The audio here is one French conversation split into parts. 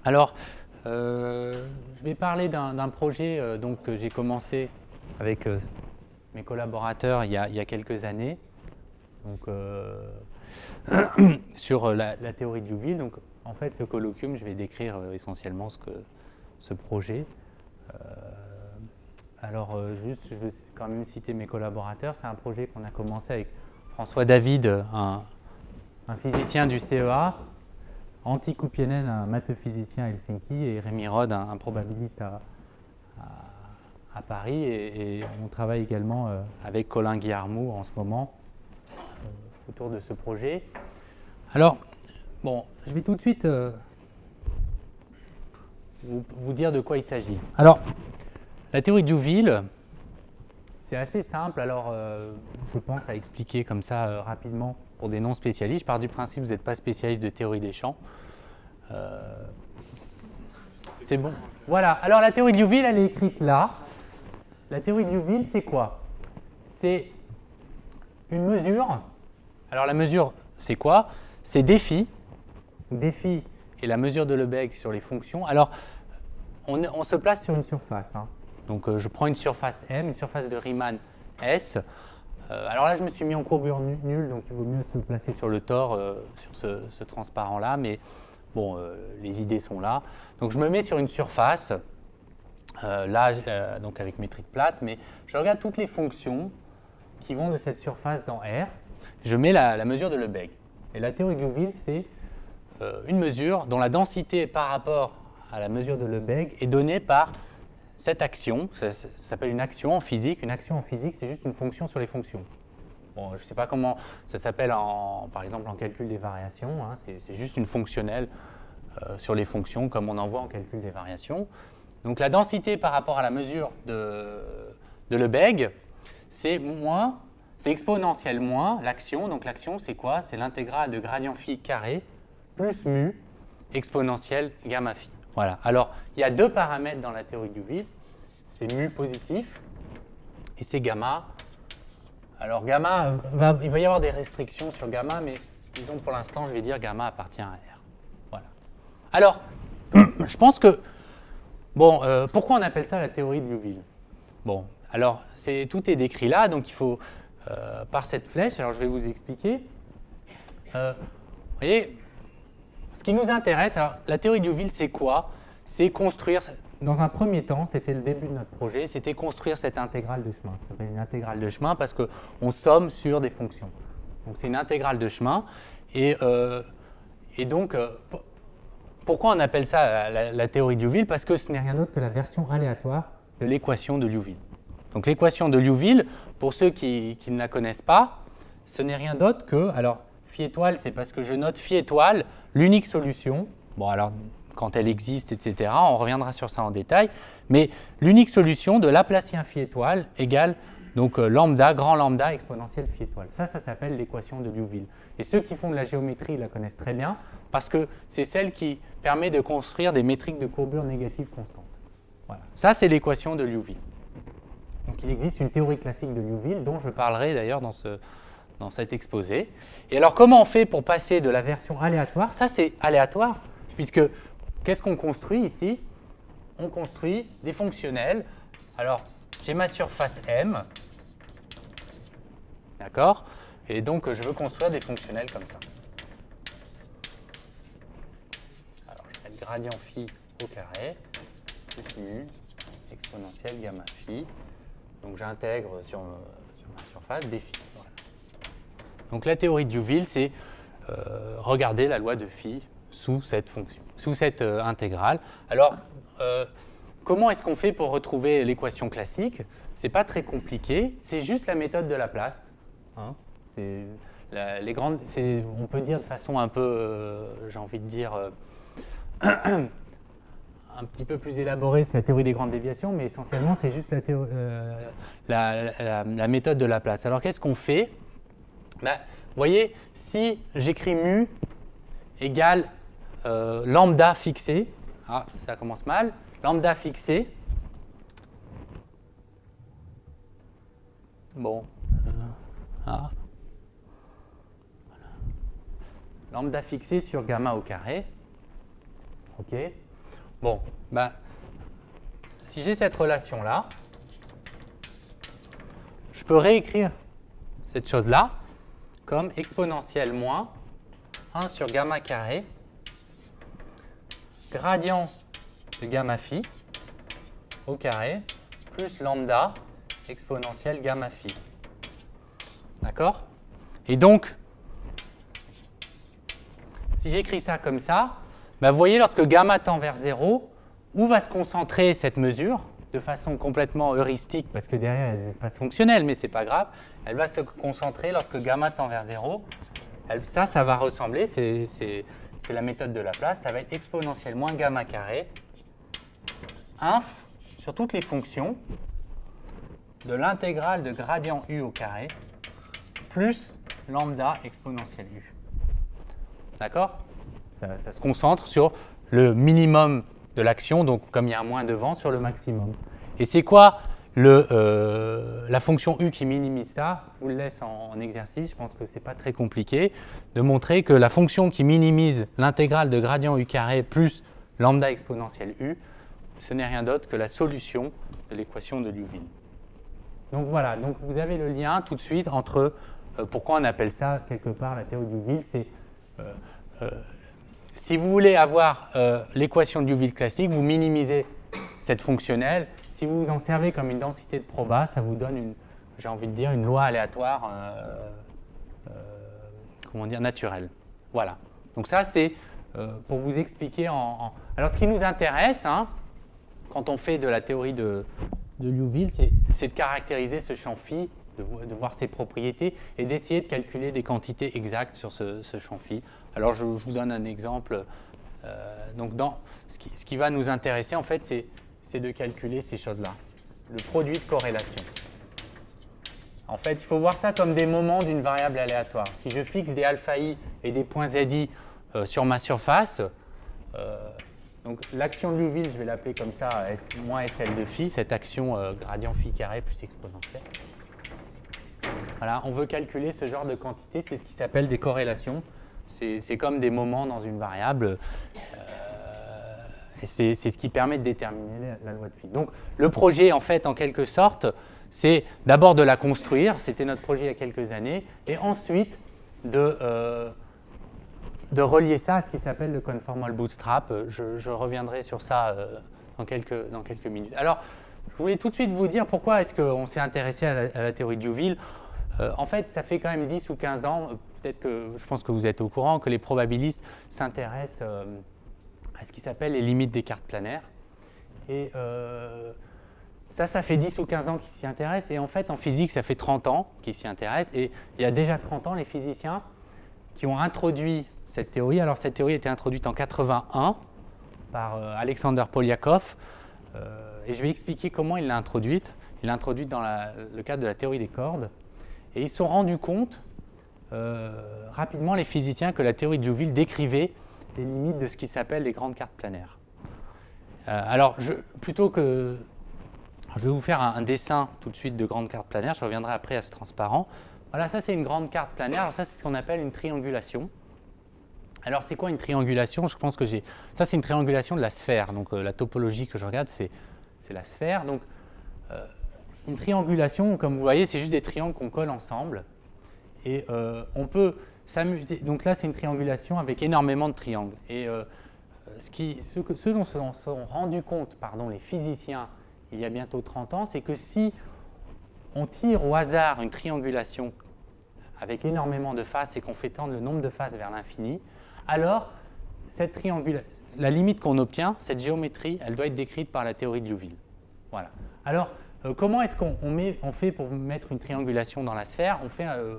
Alors, je vais parler d'un projet donc, que j'ai commencé avec mes collaborateurs il y a quelques années, donc, sur la théorie de Liouville. Donc, en fait, ce colloquium, je vais décrire essentiellement ce projet. Alors, juste, je veux quand même citer mes collaborateurs. C'est un projet qu'on a commencé avec François David, un physicien du CEA, Antti Kupienen, un matheux-physicien à Helsinki, et Rémi Rod, un probabiliste à Paris. Et on travaille également avec Colin Guillarmou en ce moment autour de ce projet. Alors, bon, je vais tout de suite vous dire de quoi il s'agit. Alors, la théorie de Liouville, c'est assez simple. Alors, je pense à expliquer comme ça rapidement pour des non-spécialistes. Je pars du principe que vous n'êtes pas spécialiste de théorie des champs. C'est bon. Voilà. Alors, la théorie de Liouville, elle est écrite là. La théorie de Liouville, c'est quoi? C'est une mesure. Alors, la mesure, c'est quoi? C'est défi. Défi et la mesure de Lebesgue sur les fonctions. Alors, on se place sur une surface. Hein. Donc, je prends une surface M, une surface de Riemann S. Alors là, je me suis mis en courbure nulle, donc il vaut mieux se placer sur le tore, sur ce transparent-là. Mais bon, les idées sont là. Donc, je me mets sur une surface, là, donc avec métrique plate, mais je regarde toutes les fonctions qui vont de cette surface dans R. Je mets la mesure de Lebesgue. Et la théorie de Liouville, c'est une mesure dont la densité par rapport à la mesure de Lebesgue est donnée par cette action. Ça s'appelle une action en physique. Une action en physique, c'est juste une fonction sur les fonctions. Bon, je ne sais pas comment ça s'appelle, par exemple, en calcul des variations. Hein, c'est juste une fonctionnelle sur les fonctions, comme on en voit en calcul des variations. Donc la densité par rapport à la mesure de Lebesgue, c'est exponentielle moins l'action. Donc l'action, c'est quoi? C'est l'intégrale de gradient phi carré plus mu exponentielle gamma phi. Voilà. Alors, il y a deux paramètres dans la théorie de Liouville. C'est mu positif et c'est gamma. Alors, gamma, il va y avoir des restrictions sur gamma, mais disons pour l'instant, je vais dire gamma appartient à R. Voilà. Alors, je pense que, bon, pourquoi on appelle ça la théorie de Liouville? Bon, alors, tout est décrit là, donc il faut, par cette flèche, alors je vais vous expliquer. Vous voyez, ce qui nous intéresse, alors la théorie de Liouville, c'est quoi? C'est construire, dans un premier temps, c'était le début de notre projet, c'était construire cette intégrale de chemin. Ça s'appelle une intégrale de chemin parce qu'on somme sur des fonctions. Donc c'est une intégrale de chemin. Et donc, pourquoi on appelle ça la théorie de Liouville? Parce que ce n'est rien d'autre que la version aléatoire de l'équation de Liouville. Donc l'équation de Liouville, pour ceux qui ne la connaissent pas, ce n'est rien d'autre que, alors, phi étoile, c'est parce que je note phi étoile, l'unique solution, bon alors quand elle existe, etc., on reviendra sur ça en détail, mais l'unique solution de Laplacien phi étoile égale donc lambda, grand lambda exponentielle phi étoile. Ça s'appelle l'équation de Liouville. Et ceux qui font de la géométrie la connaissent très bien, parce que c'est celle qui permet de construire des métriques de courbure négatives constantes. Voilà. Ça, c'est l'équation de Liouville. Donc il existe une théorie classique de Liouville, dont je parlerai d'ailleurs dans cet exposé. Et alors, comment on fait pour passer de la version aléatoire? Ça, c'est aléatoire, puisque qu'est-ce qu'on construit ici? On construit des fonctionnels. Alors, j'ai ma surface M, d'accord? Et donc, je veux construire des fonctionnels comme ça. Alors, je mets le gradient phi au carré, plus mu, exponentielle gamma phi. Donc, j'intègre sur ma surface des phi. Voilà. Donc la théorie de Liouville, c'est regarder la loi de phi sous cette fonction, sous cette intégrale. Alors, comment est-ce qu'on fait pour retrouver l'équation classique? C'est pas très compliqué, c'est juste la méthode de Laplace. Hein, on peut dire de façon un peu, j'ai envie de dire, un petit peu plus élaborée, c'est la théorie des grandes déviations, mais essentiellement, c'est juste la méthode de Laplace. Alors, qu'est-ce qu'on fait? Ben, vous voyez, si j'écris mu égale lambda fixé, ça commence mal, lambda fixé, bon, voilà. Lambda fixé sur gamma au carré, ok. Bon, ben, si j'ai cette relation-là, je peux réécrire cette chose-là comme exponentielle moins 1 sur gamma carré, gradient de gamma phi au carré, plus lambda exponentielle gamma phi. D'accord? Et donc, si j'écris ça comme ça, ben vous voyez, lorsque gamma tend vers 0, où va se concentrer cette mesure de façon complètement heuristique, parce que derrière, il y a des espaces fonctionnels, mais ce n'est pas grave. Elle va se concentrer lorsque gamma tend vers 0. Ça va ressembler, c'est la méthode de Laplace, ça va être exponentielle moins gamma carré, inf sur toutes les fonctions de l'intégrale de gradient u au carré, plus lambda exponentielle u. D'accord? Ça se concentre sur le minimum de l'action, donc comme il y a un moins devant, sur le maximum. Et c'est quoi la fonction u qui minimise ça? Je vous le laisse en exercice, je pense que ce n'est pas très compliqué, de montrer que la fonction qui minimise l'intégrale de gradient u carré plus lambda exponentielle u, ce n'est rien d'autre que la solution de l'équation de Liouville. Donc voilà, donc vous avez le lien tout de suite entre, pourquoi on appelle ça quelque part la théorie de Liouville, c'est si vous voulez avoir l'équation de Liouville classique, vous minimisez cette fonctionnelle. Si vous vous en servez comme une densité de proba, ça vous donne, j'ai envie de dire, une loi aléatoire comment dire, naturelle. Voilà. Donc ça, c'est pour vous expliquer Alors ce qui nous intéresse, hein, quand on fait de la théorie de Liouville, c'est de caractériser ce champ phi, de voir ses propriétés et d'essayer de calculer des quantités exactes sur ce champ phi. Alors je vous donne un exemple. Donc ce qui va nous intéresser, en fait, c'est de calculer ces choses-là, le produit de corrélation. En fait, il faut voir ça comme des moments d'une variable aléatoire. Si je fixe des alpha i et des points zi sur ma surface, donc l'action de Liouville, je vais l'appeler comme ça, moins SL de phi, cette action gradient phi carré plus exponentielle. Voilà, on veut calculer ce genre de quantité, c'est ce qui s'appelle des corrélations. C'est comme des moments dans une variable, et c'est ce qui permet de déterminer la loi de phi. Donc le projet, en fait, en quelque sorte, c'est d'abord de la construire, c'était notre projet il y a quelques années, et ensuite de relier ça à ce qui s'appelle le conformal bootstrap. Je reviendrai sur ça dans quelques minutes. Alors, je voulais tout de suite vous dire pourquoi est-ce qu'on s'est intéressé à la théorie de Liouville. En fait, ça fait quand même 10 ou 15 ans, peut-être que je pense que vous êtes au courant, que les probabilistes s'intéressent à ce qui s'appelle les limites des cartes planaires. Et ça fait 10 ou 15 ans qu'ils s'y intéressent. Et en fait, en physique, ça fait 30 ans qu'ils s'y intéressent. Et il y a déjà 30 ans, les physiciens qui ont introduit cette théorie. Alors, cette théorie a été introduite en 81 par Alexander Polyakov. Et je vais expliquer comment il l'a introduite. Il l'a introduite dans le cadre de la théorie des cordes. Et ils se sont rendus compte, rapidement, les physiciens, que la théorie de Liouville décrivait les limites de ce qui s'appelle les grandes cartes planaires. Alors, plutôt que... Je vais vous faire un dessin tout de suite de grande carte planaire. Je reviendrai après à ce transparent. Voilà, ça c'est une grande carte planaire. Alors, ça, c'est ce qu'on appelle une triangulation. Alors, c'est quoi une triangulation? Je pense que ça, c'est une triangulation de la sphère. Donc, la topologie que je regarde, c'est la sphère. Donc, une triangulation, comme vous voyez, c'est juste des triangles qu'on colle ensemble. Et on peut s'amuser. Donc là, c'est une triangulation avec énormément de triangles. Et ce dont se sont rendus compte, les physiciens, il y a bientôt 30 ans, c'est que si on tire au hasard une triangulation avec énormément de faces et qu'on fait tendre le nombre de faces vers l'infini, alors la limite qu'on obtient, cette géométrie, elle doit être décrite par la théorie de Liouville. Voilà. Alors, comment est-ce qu'on fait pour mettre une triangulation dans la sphère?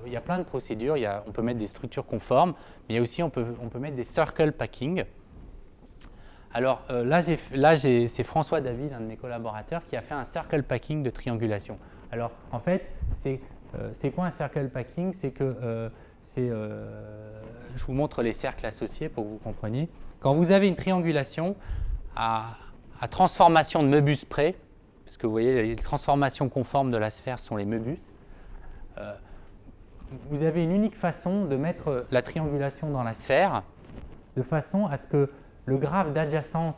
Il y a plein de procédures. On peut mettre des structures conformes, mais il y a aussi, on peut mettre des circle packing. Alors là, c'est François David, un de mes collaborateurs, qui a fait un circle packing de triangulation. Alors, en fait, c'est quoi un circle packing? C'est que, je vous montre les cercles associés pour que vous compreniez. Quand vous avez une triangulation à transformation de Möbius près, parce que vous voyez, les transformations conformes de la sphère sont les Möbius, vous avez une unique façon de mettre la triangulation dans la sphère, de façon à ce que le graphe d'adjacence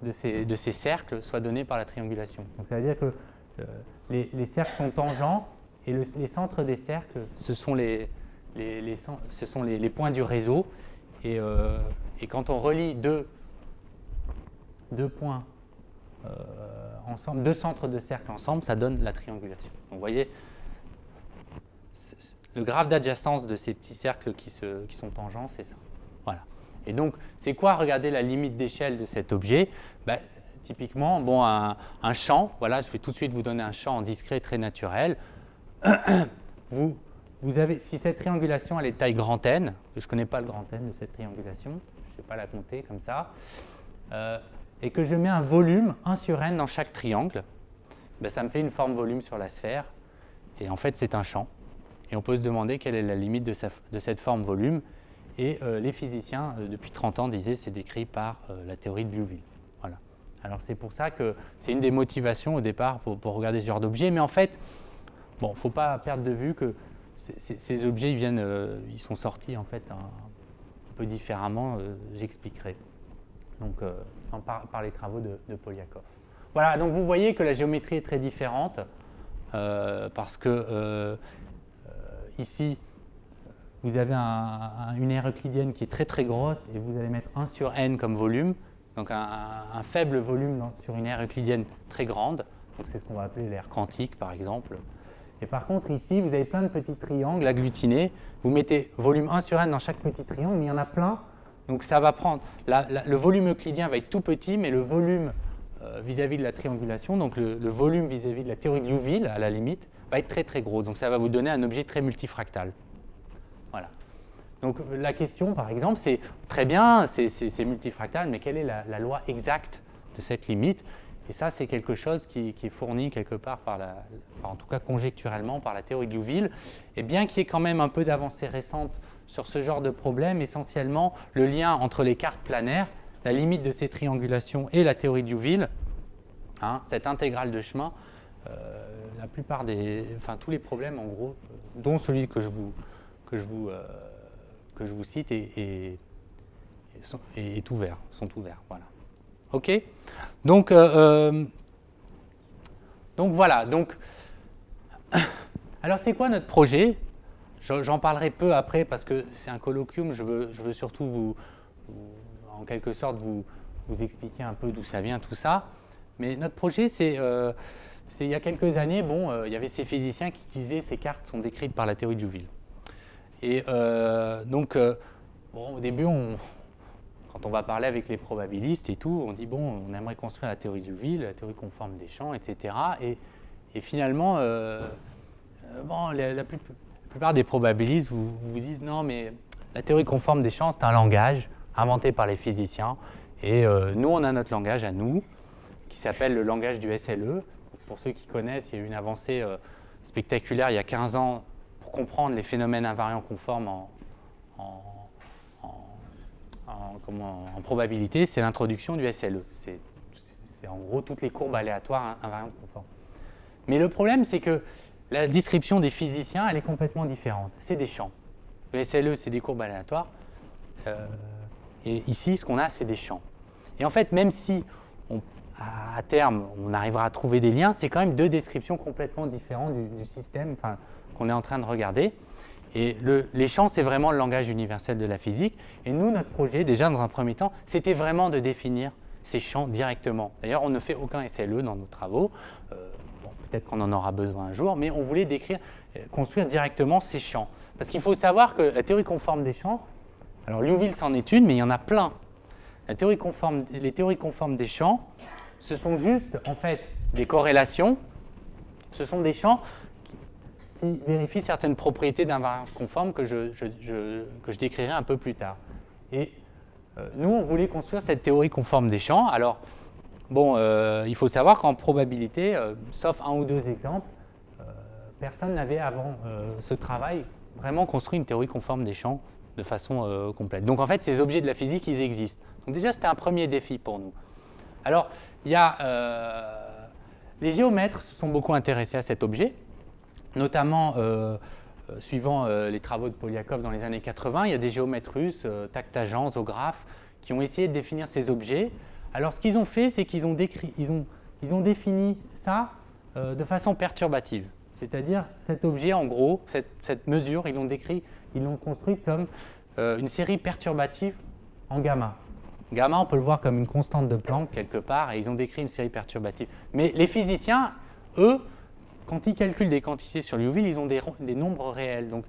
de ces cercles soit donné par la triangulation. Donc ça veut dire que les cercles sont tangents et les centres des cercles, ce sont les points du réseau. Et quand on relie deux points ensemble, deux centres de cercle ensemble, ça donne la triangulation. Donc vous voyez, le graphe d'adjacence de ces petits cercles qui sont tangents, c'est ça. Voilà. Et donc, c'est quoi, regardez la limite d'échelle de cet objet? Typiquement, bon, un champ, voilà, je vais tout de suite vous donner un champ en discret très naturel. Vous avez, si cette triangulation elle est de taille grand N, je ne connais pas le grand N de cette triangulation, je ne sais pas la compter comme ça, et que je mets un volume 1 sur N dans chaque triangle, ça me fait une forme volume sur la sphère, et en fait c'est un champ. Et on peut se demander quelle est la limite de cette forme volume. Et les physiciens, depuis 30 ans, disaient c'est décrit par la théorie de Liouville. Voilà. Alors c'est pour ça que c'est une des motivations au départ pour regarder ce genre d'objet. Mais en fait, bon, il ne faut pas perdre de vue que ces objets ils sont sortis en fait un peu différemment, j'expliquerai. Donc par les travaux de Polyakov. Voilà, donc vous voyez que la géométrie est très différente parce que ici, vous avez une aire euclidienne qui est très très grosse et vous allez mettre 1 sur n comme volume, donc un faible volume sur une aire euclidienne très grande, donc c'est ce qu'on va appeler l'aire quantique par exemple. Et par contre ici, vous avez plein de petits triangles agglutinés, vous mettez volume 1 sur n dans chaque petit triangle, mais il y en a plein, donc ça va prendre, le volume euclidien va être tout petit, mais le volume vis-à-vis de la triangulation, donc le volume vis-à-vis de la théorie de Liouville à la limite, va être très très gros, donc ça va vous donner un objet très multifractal. Voilà. Donc la question, par exemple, c'est très bien, c'est multifractal, mais quelle est la loi exacte de cette limite? Et ça, c'est quelque chose qui est fourni quelque part en tout cas conjecturellement, par la théorie de Liouville. Et bien qu'il y ait quand même un peu d'avancée récente sur ce genre de problème, essentiellement, le lien entre les cartes planaires, la limite de ces triangulations et la théorie de Liouville, cette intégrale de chemin, la plupart tous les problèmes, en gros, dont celui que je vous cite est ouvert, sont ouverts. Voilà. OK. Donc voilà. Donc, alors, c'est quoi notre projet? J'en parlerai peu après parce que c'est un colloquium. Je veux surtout en quelque sorte, vous expliquer un peu d'où ça vient, tout ça. Mais notre projet, c'est il y a quelques années, bon, il y avait ces physiciens qui disaient ces cartes sont décrites par la théorie de Liouville. Et donc, bon, au début, quand on va parler avec les probabilistes et tout, on dit bon, on aimerait construire la théorie de Liouville, la théorie conforme des champs, etc. Et finalement, bon, la plupart des probabilistes vous disent non, mais la théorie conforme des champs, c'est un langage inventé par les physiciens. Et nous, on a notre langage à nous, qui s'appelle le langage du SLE. Pour ceux qui connaissent, il y a eu une avancée spectaculaire il y a 15 ans pour comprendre les phénomènes invariants conformes en probabilité, c'est l'introduction du SLE. C'est en gros toutes les courbes aléatoires invariantes conformes. Mais le problème, c'est que la description des physiciens, elle est complètement différente. C'est des champs. Le SLE, c'est des courbes aléatoires. Et ici, ce qu'on a, c'est des champs. Et en fait, même si à terme, on arrivera à trouver des liens, c'est quand même deux descriptions complètement différentes du système qu'on est en train de regarder. Et les champs, c'est vraiment le langage universel de la physique. Et nous, notre projet, déjà dans un premier temps, c'était vraiment de définir ces champs directement. D'ailleurs, on ne fait aucun SLE dans nos travaux. Bon, peut-être qu'on en aura besoin un jour, mais on voulait construire directement ces champs. Parce qu'il faut savoir que la théorie conforme des champs, alors Liouville c'en est une, mais il y en a plein. Les théories conformes des champs, ce sont juste en fait des corrélations. Ce sont des champs qui vérifient certaines propriétés d'invariance conforme que je décrirai un peu plus tard. Et nous, on voulait construire cette théorie conforme des champs. Alors, bon, il faut savoir qu'en probabilité, sauf un ou deux exemples, personne n'avait avant ce travail vraiment construit une théorie conforme des champs de façon complète. Donc en fait, ces objets de la physique, ils existent. Donc déjà, c'était un premier défi pour nous. Alors, il y a les géomètres se sont beaucoup intéressés à cet objet, notamment suivant les travaux de Polyakov dans les années 80. Il y a des géomètres russes, Takhtajan, Zograf, qui ont essayé de définir ces objets Alors, ce qu'ils ont fait, c'est qu'ils ont, ils ont défini ça de façon perturbative. C'est-à-dire, cet objet, en gros, cette mesure, ils l'ont construite comme une série perturbative en gamma. Gamma, on peut le voir comme une constante de Planck quelque part, et ils ont décrit une série perturbative. Mais les physiciens, eux, quand ils calculent des quantités sur Liouville, ils ont des nombres réels. Donc,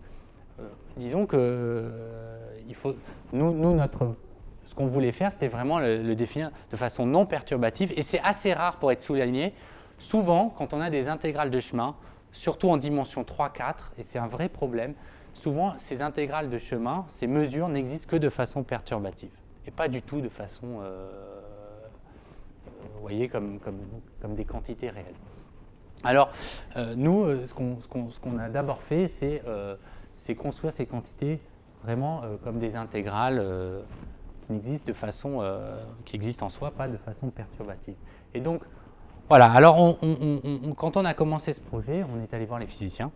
disons que ce qu'on voulait faire, c'était vraiment le définir de façon non perturbative, et c'est assez rare pour être souligné. Souvent, quand on a des intégrales de chemin, surtout en dimension 3, 4, et c'est un vrai problème, souvent ces intégrales de chemin, ces mesures n'existent que de façon perturbative, et pas du tout de façon, vous voyez, comme des quantités réelles. Alors, nous, ce qu'on a d'abord fait, c'est construire ces quantités vraiment comme des intégrales qui n'existent de façon, qui existent en soi, pas de façon perturbative. Et donc, voilà, alors quand on a commencé ce projet, on est allé voir les physiciens.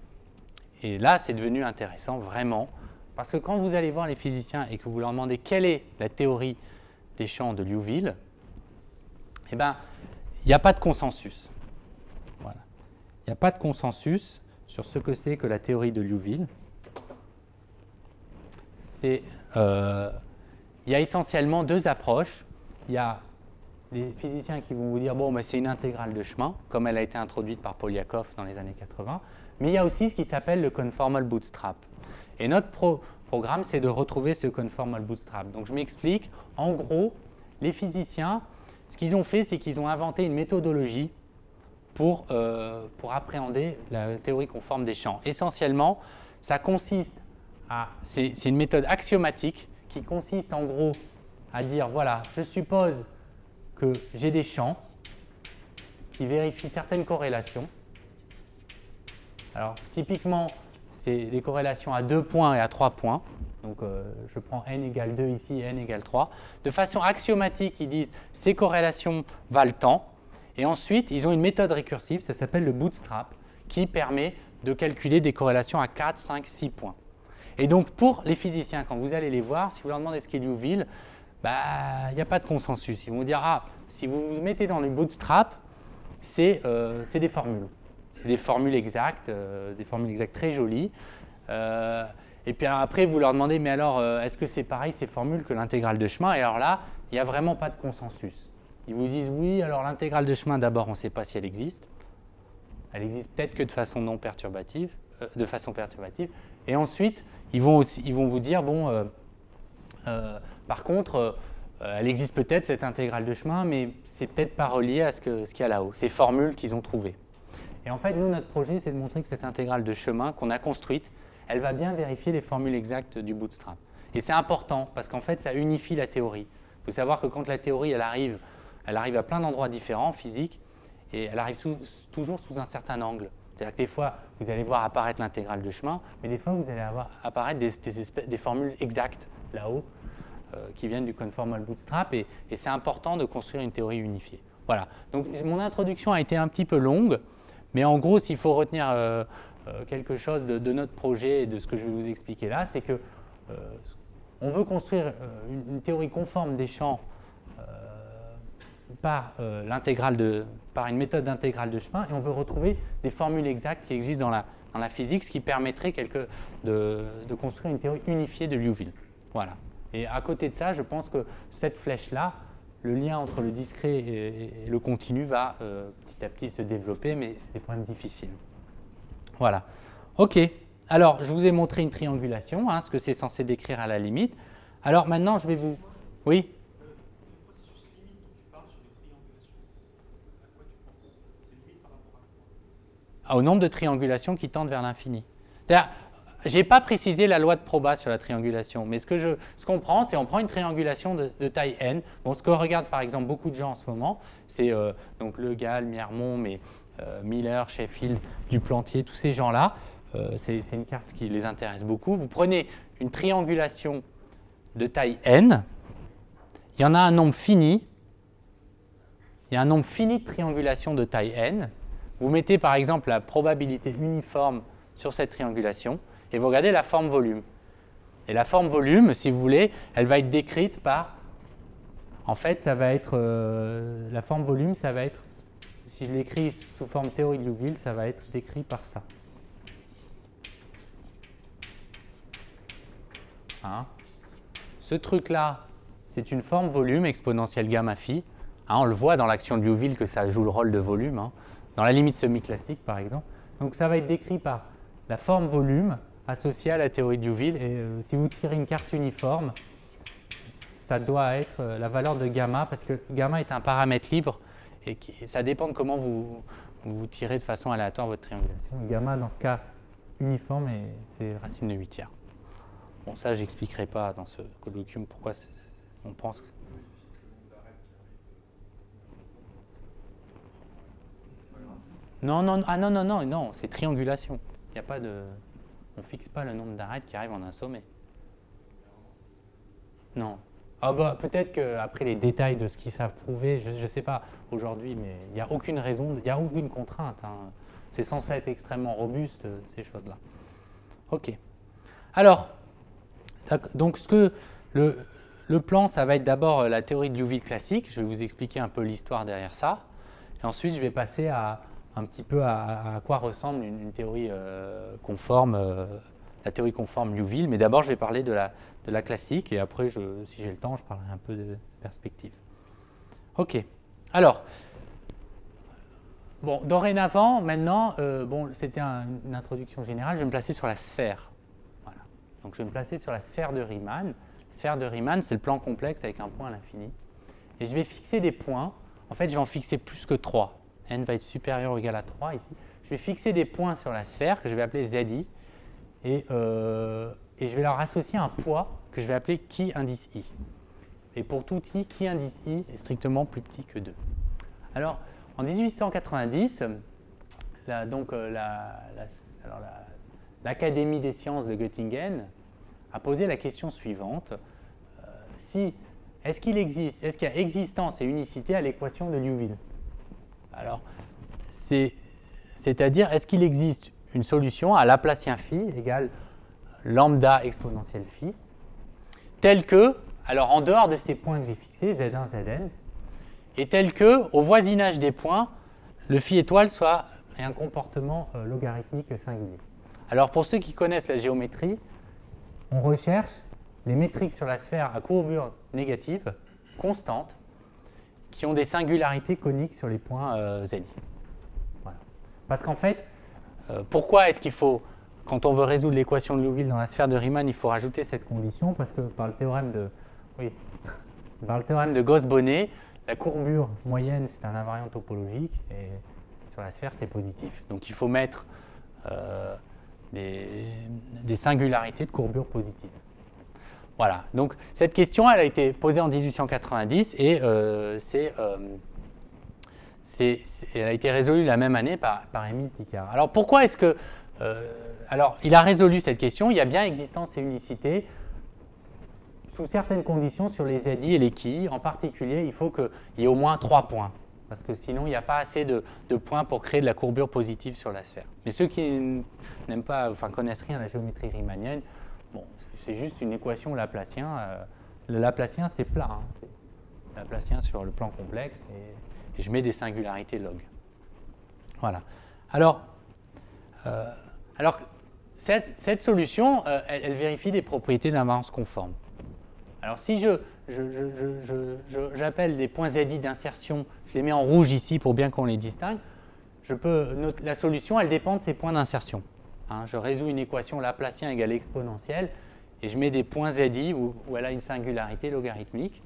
Et là, c'est devenu intéressant, vraiment, parce que quand vous allez voir les physiciens et que vous leur demandez quelle est la théorie des champs de Liouville, eh bien, il n'y a pas de consensus. Voilà. Il n'y a pas de consensus sur ce que c'est que la théorie de Liouville. Il y a essentiellement deux approches. Il y a des physiciens qui vont vous dire bon, c'est une intégrale de chemin, comme elle a été introduite par Polyakov dans les années 80. Mais il y a aussi ce qui s'appelle le conformal bootstrap. Et notre programme, c'est de retrouver ce conformal bootstrap. Donc je m'explique. En gros, les physiciens, ce qu'ils ont fait, c'est qu'ils ont inventé une méthodologie pour appréhender la théorie conforme des champs. Essentiellement, ça consiste c'est une méthode axiomatique qui consiste en gros à dire, voilà, je suppose que j'ai des champs qui vérifient certaines corrélations. Alors, typiquement, c'est des corrélations à 2 points et à 3 points. Donc, je prends n égale 2 ici et n égale 3. De façon axiomatique, ils disent ces corrélations valent tant. Et ensuite, ils ont une méthode récursive, ça s'appelle le bootstrap, qui permet de calculer des corrélations à 4, 5, 6 points. Et donc, pour les physiciens, quand vous allez les voir, si vous leur demandez ce qu'est Liouville, il n'y a pas de consensus. Ils vont vous dire, si vous vous mettez dans le bootstrap, c'est des formules. C'est des formules exactes très jolies. Et puis après, vous leur demandez, mais alors, est-ce que c'est pareil ces formules que l'intégrale de chemin? Et alors là, il n'y a vraiment pas de consensus. Ils vous disent, oui, alors l'intégrale de chemin, d'abord, on ne sait pas si elle existe. Elle existe peut-être que de façon non perturbative, Et ensuite, ils vont vous dire, bon, par contre, elle existe peut-être cette intégrale de chemin, mais c'est peut-être pas relié à ce qu'il y a là-haut, ces formules qu'ils ont trouvées. Et en fait, nous, notre projet, c'est de montrer que cette intégrale de chemin qu'on a construite, elle va bien vérifier les formules exactes du bootstrap. Et c'est important, parce qu'en fait, ça unifie la théorie. Il faut savoir que quand la théorie, elle arrive à plein d'endroits différents, physiques, et elle arrive toujours sous un certain angle. C'est-à-dire que des fois, vous allez voir apparaître l'intégrale de chemin, mais des fois, vous allez avoir apparaître des formules exactes là-haut qui viennent du conformal bootstrap, et c'est important de construire une théorie unifiée. Voilà. Donc, mon introduction a été un petit peu longue, mais en gros, s'il faut retenir quelque chose de notre projet et de ce que je vais vous expliquer là, c'est que on veut construire une théorie conforme des champs par une méthode d'intégrale de chemin, et on veut retrouver des formules exactes qui existent dans la physique, ce qui permettrait de construire une théorie unifiée de Liouville. Voilà. Et à côté de ça, je pense que cette flèche-là, le lien entre le discret et le continu va petit à petit se développer, mais c'est des problèmes difficiles. Voilà. OK. Alors, je vous ai montré une triangulation, ce que c'est censé décrire à la limite. Alors maintenant, je vais vous... Oui ? Au nombre de triangulations qui tendent vers l'infini. C'est-à-dire, je n'ai pas précisé la loi de Proba sur la triangulation, mais ce qu'on prend, c'est on prend une triangulation de taille n. Bon, ce que regardent par exemple beaucoup de gens en ce moment, c'est donc Le Gall, Miermont, mais Miller, Sheffield, Duplantier, tous ces gens-là. C'est une carte qui les intéresse beaucoup. Vous prenez une triangulation de taille n, il y en a un nombre fini, il y a un nombre fini de triangulations de taille n. Vous mettez par exemple la probabilité uniforme sur cette triangulation et vous regardez la forme volume. Et la forme volume, si vous voulez, elle va être décrite par, en fait, ça va être la forme volume, ça va être, si je l'écris sous forme théorie de Liouville, ça va être décrit par ça. Hein. Ce truc-là, c'est une forme volume exponentielle gamma phi. Hein, on le voit dans l'action de Liouville que ça joue le rôle de volume, hein, dans la limite semi-classique par exemple. Donc ça va être décrit par la forme volume associée à la théorie de Liouville. Et si vous tirez une carte uniforme, ça doit être la valeur de gamma, parce que gamma est un paramètre libre et ça dépend de comment vous tirez de façon aléatoire votre triangulation. Gamma, dans ce cas uniforme, c'est racine de 8/3. Bon, ça, je n'expliquerai pas dans ce colloquium pourquoi on pense que... Non, non, ah non, non, non, non, c'est triangulation. Il n'y a pas de... On ne fixe pas le nombre d'arêtes qui arrivent en un sommet. Non. Ah bah, peut-être qu'après les détails de ce qu'ils savent prouver, je ne sais pas aujourd'hui, mais il n'y a aucune raison, il n'y a aucune contrainte. Hein. C'est censé être extrêmement robuste, ces choses-là. OK. Alors, donc le plan, ça va être d'abord la théorie de Liouville classique. Je vais vous expliquer un peu l'histoire derrière ça. Et ensuite, je vais passer un petit peu à quoi ressemble une théorie conforme, la théorie conforme Liouville. Mais d'abord, je vais parler de la classique. Et après, si j'ai le temps, je parlerai un peu de perspective. OK. Alors, bon, dorénavant, maintenant, bon, c'était une introduction générale. Je vais me placer sur la sphère. Voilà. Donc, je vais me placer sur la sphère de Riemann. La sphère de Riemann, c'est le plan complexe avec un point à l'infini. Et je vais fixer des points. En fait, je vais en fixer plus que 3. N va être supérieur ou égal à 3 ici. Je vais fixer des points sur la sphère que je vais appeler ZI. Et je vais leur associer un poids que je vais appeler chi indice I. Et pour tout I, chi indice I est strictement plus petit que 2. Alors, en 1890, l'Académie des sciences de Göttingen a posé la question suivante. Est-ce qu'il y a existence et unicité à l'équation de Liouville? Alors, c'est-à-dire, est-ce qu'il existe une solution à Laplacien phi égale lambda exponentielle phi, telle que, alors en dehors de ces points que j'ai fixés, Z1, Zn, et telle que, au voisinage des points, le phi étoile ait un comportement logarithmique singulier. Alors, pour ceux qui connaissent la géométrie, on recherche les métriques sur la sphère à courbure négative, constantes, qui ont des singularités coniques sur les points ZI. Voilà. Parce qu'en fait, pourquoi est-ce qu'il faut, quand on veut résoudre l'équation de Liouville dans la sphère de Riemann, il faut rajouter cette condition? Parce que par le théorème de Gauss-Bonnet, la courbure moyenne, c'est un invariant topologique, et sur la sphère, c'est positif. Donc il faut mettre des singularités de courbure positive. Voilà, donc cette question, elle a été posée en 1890 et elle a été résolue la même année par Émile Picard. Alors pourquoi est-ce que... alors, il a résolu cette question, il y a bien existence et unicité sous certaines conditions sur les ZI et les chi. En particulier, il faut qu'il y ait au moins 3 points, parce que sinon, il n'y a pas assez de points pour créer de la courbure positive sur la sphère. Mais ceux qui n'aiment pas, enfin connaissent rien à la géométrie riemannienne, bon, c'est juste une équation Laplacien. Le Laplacien, c'est plat. Hein, c'est Laplacien sur le plan complexe et je mets des singularités log. Voilà. Alors cette solution, elle vérifie les propriétés d'invariance conforme. Alors si j'appelle les points ZI d'insertion, je les mets en rouge ici pour bien qu'on les distingue, la solution, elle dépend de ces points d'insertion. Hein, je résous une équation Laplacien égale exponentielle et je mets des points ZI où elle a une singularité logarithmique.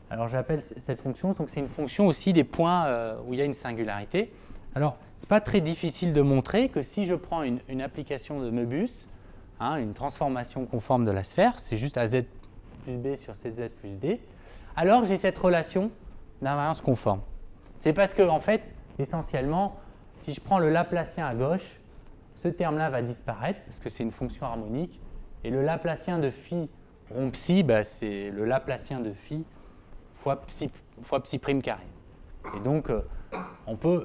Alors j'appelle cette fonction, donc c'est une fonction aussi des points où il y a une singularité. Alors, ce n'est pas très difficile de montrer que si je prends une application de Möbius, hein, une transformation conforme de la sphère, c'est juste AZ plus B sur CZ plus D, alors j'ai cette relation d'invariance conforme. C'est parce que, en fait, essentiellement, si je prends le Laplacien à gauche, ce terme-là va disparaître parce que c'est une fonction harmonique. Et le Laplacien de phi rond psi, bah, c'est le Laplacien de phi fois psi prime carré. Et donc,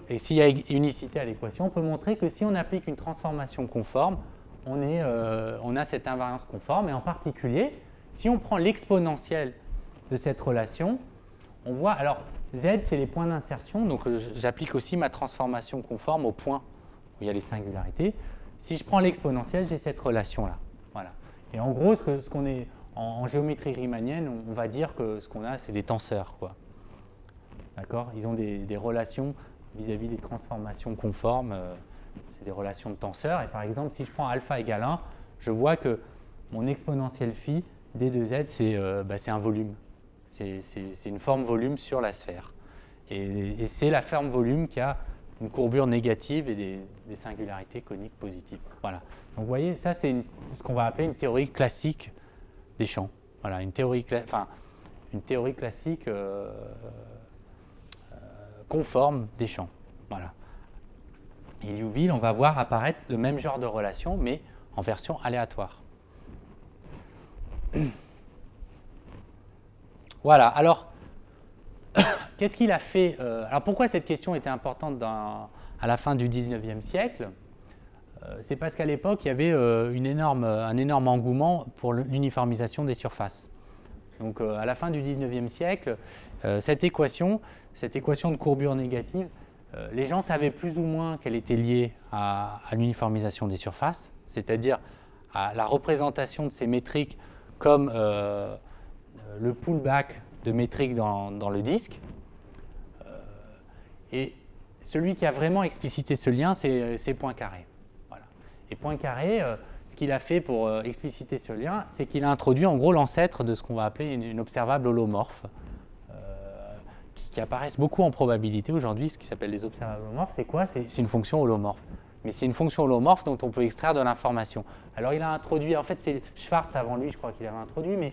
et s'il y a unicité à l'équation, on peut montrer que si on applique une transformation conforme, on a cette invariance conforme. Et en particulier, si on prend l'exponentielle de cette relation, on voit, alors Z, c'est les points d'insertion, donc j'applique aussi ma transformation conforme aux points où il y a les singularités. Si je prends l'exponentielle, j'ai cette relation-là. Voilà. Et en gros, ce qu'on est en géométrie riemannienne, on va dire que ce qu'on a, c'est des tenseurs, quoi. D'accord? Ils ont des relations vis-à-vis des transformations conformes, c'est des relations de tenseurs. Et par exemple, si je prends alpha égale 1, je vois que mon exponentielle phi d de z, c'est un volume. C'est une forme volume sur la sphère. Et c'est la forme volume qui a une courbure négative et des singularités coniques positives. Voilà. Donc vous voyez, ça c'est ce qu'on va appeler une théorie classique des champs. Voilà, une théorie classique conforme des champs. Voilà. Et Liouville, on va voir apparaître le même genre de relation, mais en version aléatoire. Voilà, alors, qu'est-ce qu'il a fait alors pourquoi cette question était importante à la fin du 19e siècle? C'est parce qu'à l'époque, il y avait un énorme engouement pour l'uniformisation des surfaces. Donc à la fin du 19e siècle, cette équation de courbure négative, les gens savaient plus ou moins qu'elle était liée à l'uniformisation des surfaces, c'est-à-dire à la représentation de ces métriques comme le pullback de métriques dans le disque. Et celui qui a vraiment explicité ce lien, c'est Poincaré. Voilà. Et Poincaré, ce qu'il a fait pour expliciter ce lien, c'est qu'il a introduit en gros l'ancêtre de ce qu'on va appeler une observable holomorphe, qui apparaissent beaucoup en probabilité aujourd'hui. Ce qui s'appelle les observables holomorphes, c'est quoi? C'est une fonction holomorphe. Mais c'est une fonction holomorphe dont on peut extraire de l'information. Alors il a introduit, en fait c'est Schwartz avant lui, je crois qu'il avait introduit, mais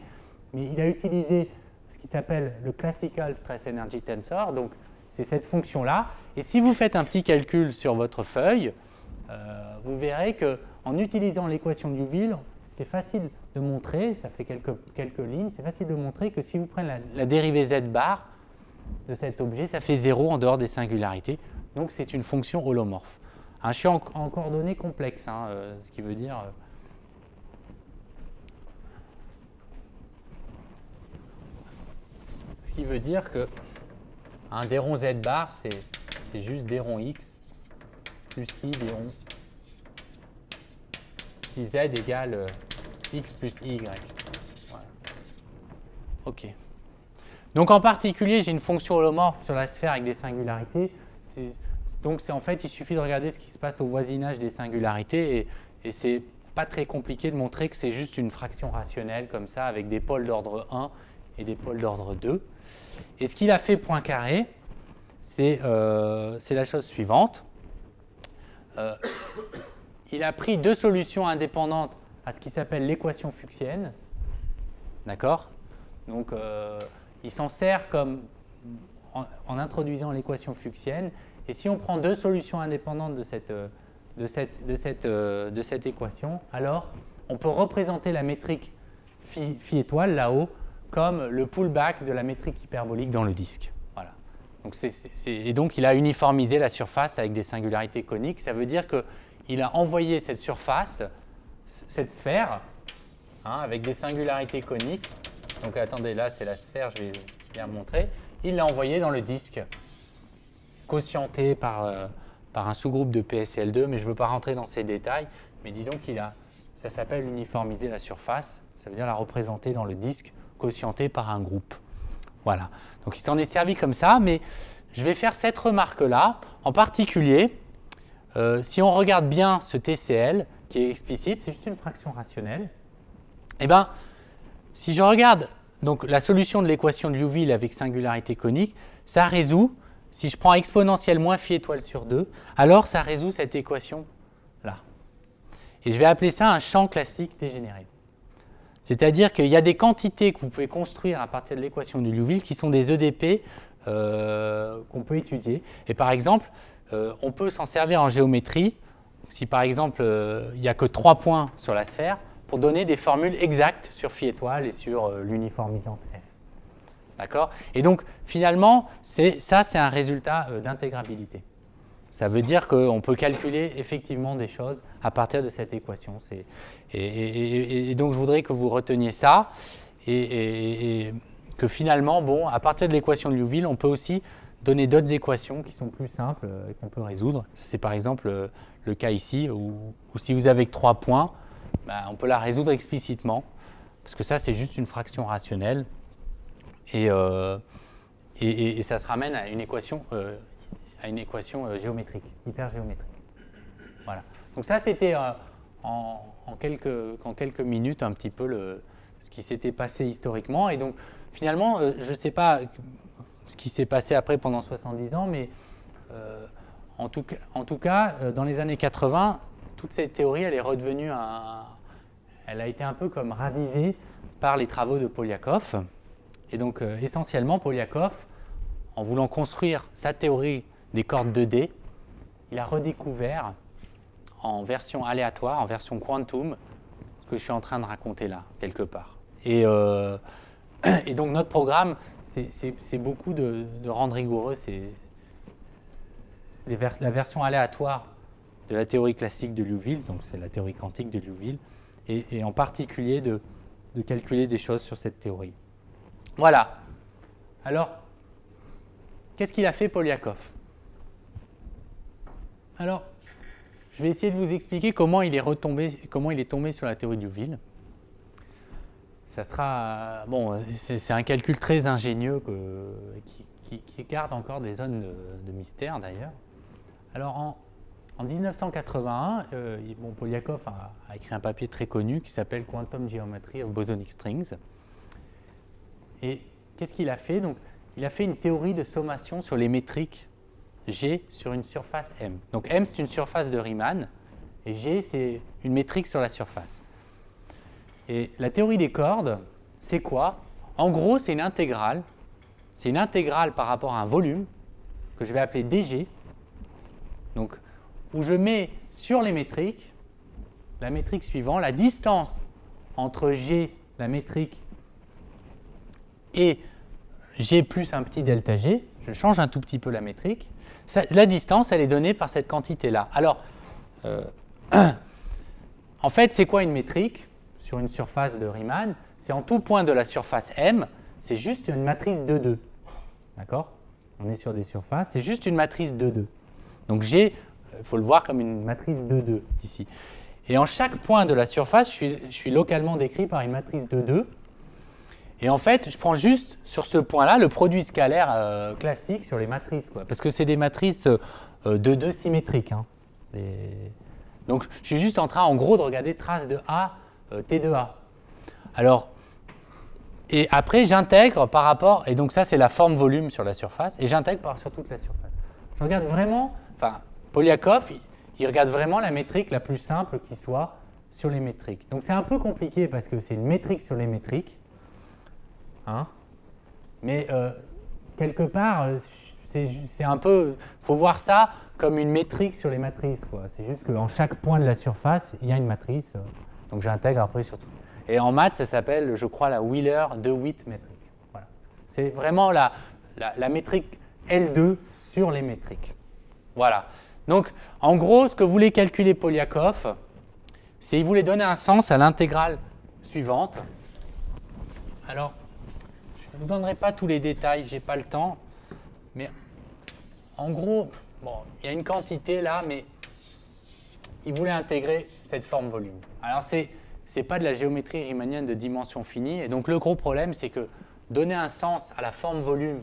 il a utilisé ce qui s'appelle le Classical Stress Energy Tensor, donc c'est cette fonction-là. Et si vous faites un petit calcul sur votre feuille, vous verrez qu'en utilisant l'équation de Liouville, c'est facile de montrer, ça fait quelques lignes, c'est facile de montrer que si vous prenez la dérivée z bar de cet objet, ça fait 0 en dehors des singularités. Donc c'est une fonction holomorphe. Un champ en coordonnées complexes, ce qui veut dire... ce qui veut dire que un d rond z bar, c'est juste d rond x plus i d rond si z égale x plus y. Voilà. OK. Donc en particulier, j'ai une fonction holomorphe sur la sphère avec des singularités. Donc en fait, il suffit de regarder ce qui se passe au voisinage des singularités et c'est pas très compliqué de montrer que c'est juste une fraction rationnelle comme ça avec des pôles d'ordre 1 et des pôles d'ordre 2. Et ce qu'il a fait Poincaré, c'est la chose suivante. Il a pris deux solutions indépendantes à ce qui s'appelle l'équation fuchsienne. D'accord? Donc il s'en sert comme en introduisant l'équation fuchsienne. Et si on prend deux solutions indépendantes de cette équation, alors on peut représenter la métrique phi étoile là-haut comme le pullback de la métrique hyperbolique dans le disque. Voilà. Donc et donc il a uniformisé la surface avec des singularités coniques. Ça veut dire qu'il a envoyé cette surface, cette sphère, avec des singularités coniques. Donc attendez, là c'est la sphère, je vais bien montrer. Il l'a envoyée dans le disque, quotienté par un sous-groupe de PSL2, mais je ne veux pas rentrer dans ces détails. Mais dis donc, ça s'appelle uniformiser la surface, ça veut dire la représenter dans le disque, quotienté par un groupe. Voilà. Donc il s'en est servi comme ça, mais je vais faire cette remarque-là. En particulier, si on regarde bien ce TCL, qui est explicite, c'est juste une fraction rationnelle, eh bien, si je regarde donc, la solution de l'équation de Liouville avec singularité conique, ça résout, si je prends exponentielle moins phi étoile sur 2, alors ça résout cette équation-là. Et je vais appeler ça un champ classique dégénéré. C'est-à-dire qu'il y a des quantités que vous pouvez construire à partir de l'équation de Liouville qui sont des EDP qu'on peut étudier. Et par exemple, on peut s'en servir en géométrie, si par exemple il n'y a que 3 points sur la sphère, pour donner des formules exactes sur phi étoile et sur l'uniformisante f. D'accord? Et donc, finalement, c'est un résultat d'intégrabilité. Ça veut dire qu'on peut calculer effectivement des choses à partir de cette équation. Et donc, je voudrais que vous reteniez ça et que finalement, bon, à partir de l'équation de Liouville, on peut aussi donner d'autres équations qui sont plus simples et qu'on peut résoudre. C'est par exemple le cas ici, où si vous avez que 3 points, ben, on peut la résoudre explicitement, parce que ça, c'est juste une fraction rationnelle, et ça se ramène à une équation géométrique, hypergéométrique. Voilà. Donc ça, c'était en quelques minutes un petit peu ce qui s'était passé historiquement. Et donc, finalement, je ne sais pas ce qui s'est passé après pendant 70 ans, mais en tout cas, dans les années 80, toute cette théorie, elle est redevenue elle a été un peu comme ravivée par les travaux de Polyakov. Et donc, essentiellement, Polyakov, en voulant construire sa théorie des cordes 2D, il a redécouvert en version aléatoire, en version quantum, ce que je suis en train de raconter là, quelque part. Et donc, notre programme, c'est beaucoup de rendre rigoureux la version aléatoire de la théorie classique de Liouville, donc c'est la théorie quantique de Liouville, et en particulier de calculer des choses sur cette théorie. Voilà. Alors, qu'est-ce qu'il a fait Polyakov? Alors, je vais essayer de vous expliquer comment il est tombé sur la théorie de Liouville. Ça sera, bon, c'est un calcul très ingénieux qui garde encore des zones de mystère d'ailleurs. Alors, en 1981, Polyakov a écrit un papier très connu qui s'appelle Quantum Geometry of Bosonic Strings. Et qu'est-ce qu'il a fait? Donc, il a fait une théorie de sommation sur les métriques G sur une surface M. Donc M, c'est une surface de Riemann, et G, c'est une métrique sur la surface. Et la théorie des cordes, c'est quoi? En gros, c'est une intégrale. C'est une intégrale par rapport à un volume que je vais appeler dg. Donc, où je mets sur les métriques, la métrique suivante, la distance entre G, la métrique, et G plus un petit delta G. Je change un tout petit peu la métrique. La distance, elle est donnée par cette quantité-là. Alors, en fait, c'est quoi une métrique sur une surface de Riemann? C'est en tout point de la surface M, c'est juste une matrice 2,2. D'accord? On est sur des surfaces, c'est juste une matrice 2,2. Donc G, il faut le voir comme une matrice 2,2 ici. Et en chaque point de la surface, je suis localement décrit par une matrice 2,2. Et en fait, je prends juste sur ce point-là le produit scalaire classique sur les matrices, quoi, parce que c'est des matrices 2,2 symétriques. Hein. Donc, je suis juste en train, en gros, de regarder trace de A, T de A. Alors, et après, j'intègre par rapport, et donc ça, c'est la forme volume sur la surface, et j'intègre sur toute la surface. Je regarde vraiment, enfin, Polyakov, il regarde vraiment la métrique la plus simple qui soit sur les métriques. Donc, c'est un peu compliqué parce que c'est une métrique sur les métriques. Hein, mais quelque part, c'est un peu, faut voir ça comme une métrique sur les matrices, quoi. C'est juste qu'en chaque point de la surface, il y a une matrice, donc j'intègre après sur tout. Et en maths, ça s'appelle, je crois, la Wheeler-DeWitt métrique. Voilà. C'est vraiment la métrique L2 sur les métriques. Voilà. Donc, en gros, ce que voulait calculer Polyakov, c'est qu'il voulait donner un sens à l'intégrale suivante. Alors, je ne vous donnerai pas tous les détails, je n'ai pas le temps, mais en gros, bon, il y a une quantité là, mais il voulait intégrer cette forme volume. Alors, ce n'est pas de la géométrie riemannienne de dimension finie, et donc le gros problème, c'est que donner un sens à la forme volume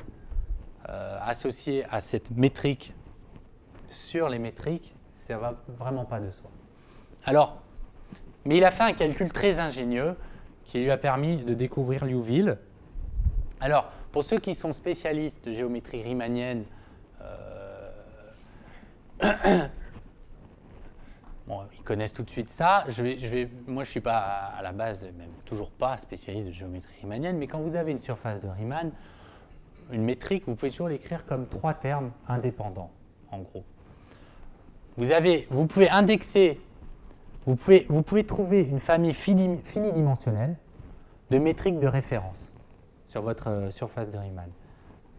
associée à cette métrique sur les métriques, ça ne va vraiment pas de soi. Alors, mais il a fait un calcul très ingénieux qui lui a permis de découvrir Liouville. Alors, pour ceux qui sont spécialistes de géométrie riemannienne, bon, ils connaissent tout de suite ça. Moi, je ne suis pas à la base, même toujours pas spécialiste de géométrie riemannienne, mais quand vous avez une surface de Riemann, une métrique, vous pouvez toujours l'écrire comme 3 termes indépendants, en gros. Vous pouvez indexer, vous pouvez trouver une famille finidimensionnelle de métriques de référence sur votre surface de Riemann,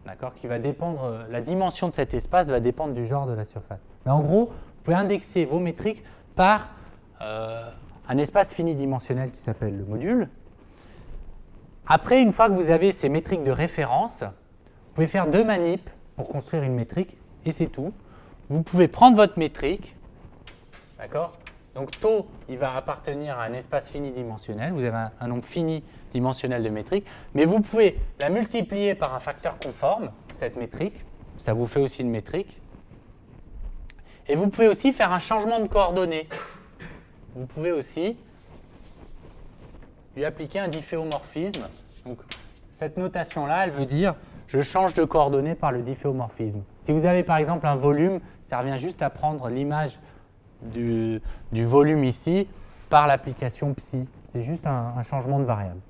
d'accord, qui va dépendre, la dimension de cet espace va dépendre du genre de la surface. Mais en gros, vous pouvez indexer vos métriques par un espace finidimensionnel qui s'appelle le module. Après, une fois que vous avez ces métriques de référence, vous pouvez faire 2 manips pour construire une métrique, et c'est tout. Vous pouvez prendre votre métrique, d'accord? Donc taux, il va appartenir à un espace fini-dimensionnel. Vous avez un nombre fini-dimensionnel de métriques, mais vous pouvez la multiplier par un facteur conforme, cette métrique. Ça vous fait aussi une métrique. Et vous pouvez aussi faire un changement de coordonnées. Vous pouvez aussi lui appliquer un difféomorphisme. Donc, cette notation-là, elle veut dire je change de coordonnées par le difféomorphisme. Si vous avez par exemple un volume, ça revient juste à prendre l'image du volume ici par l'application psi. C'est juste un changement de variable.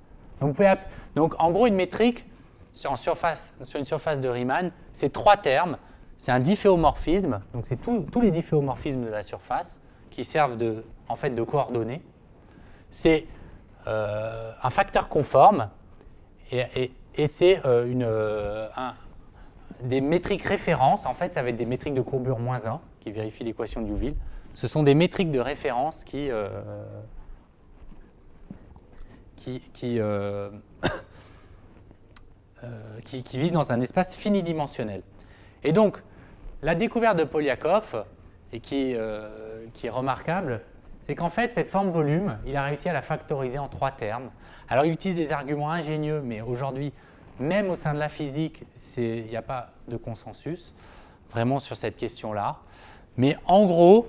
Donc, en gros, une métrique sur une surface de Riemann, c'est 3 termes. C'est un difféomorphisme, donc c'est tous les difféomorphismes de la surface qui servent de coordonnées. C'est un facteur conforme et c'est des métriques références. En fait, ça va être des métriques de courbure -1 qui vérifient l'équation de Liouville. Ce sont des métriques de référence qui vivent dans un espace finidimensionnel. Et donc, la découverte de Polyakov, et qui est remarquable, c'est qu'en fait, cette forme volume, il a réussi à la factoriser en 3 termes. Alors, il utilise des arguments ingénieux, mais aujourd'hui, même au sein de la physique, il n'y a pas de consensus vraiment sur cette question-là. Mais en gros,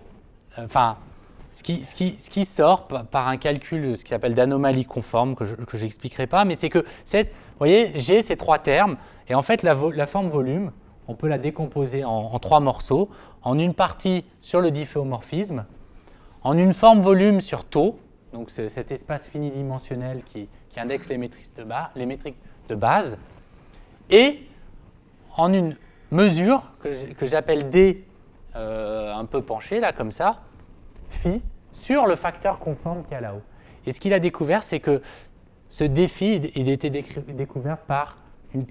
ce qui sort par un calcul, ce qui s'appelle d'anomalie conforme, que je n'expliquerai pas, mais c'est que, vous voyez, j'ai ces 3 termes, et en fait, la forme volume, on peut la décomposer en 3 morceaux, en une partie sur le difféomorphisme, en une forme volume sur taux, donc c'est cet espace finidimensionnel qui indexe les métriques de base, et en une mesure que j'appelle D un peu penchée, là, comme ça, phi, sur le facteur conforme qu'il y a là-haut. Et ce qu'il a découvert, c'est que ce défi, il a été découvert par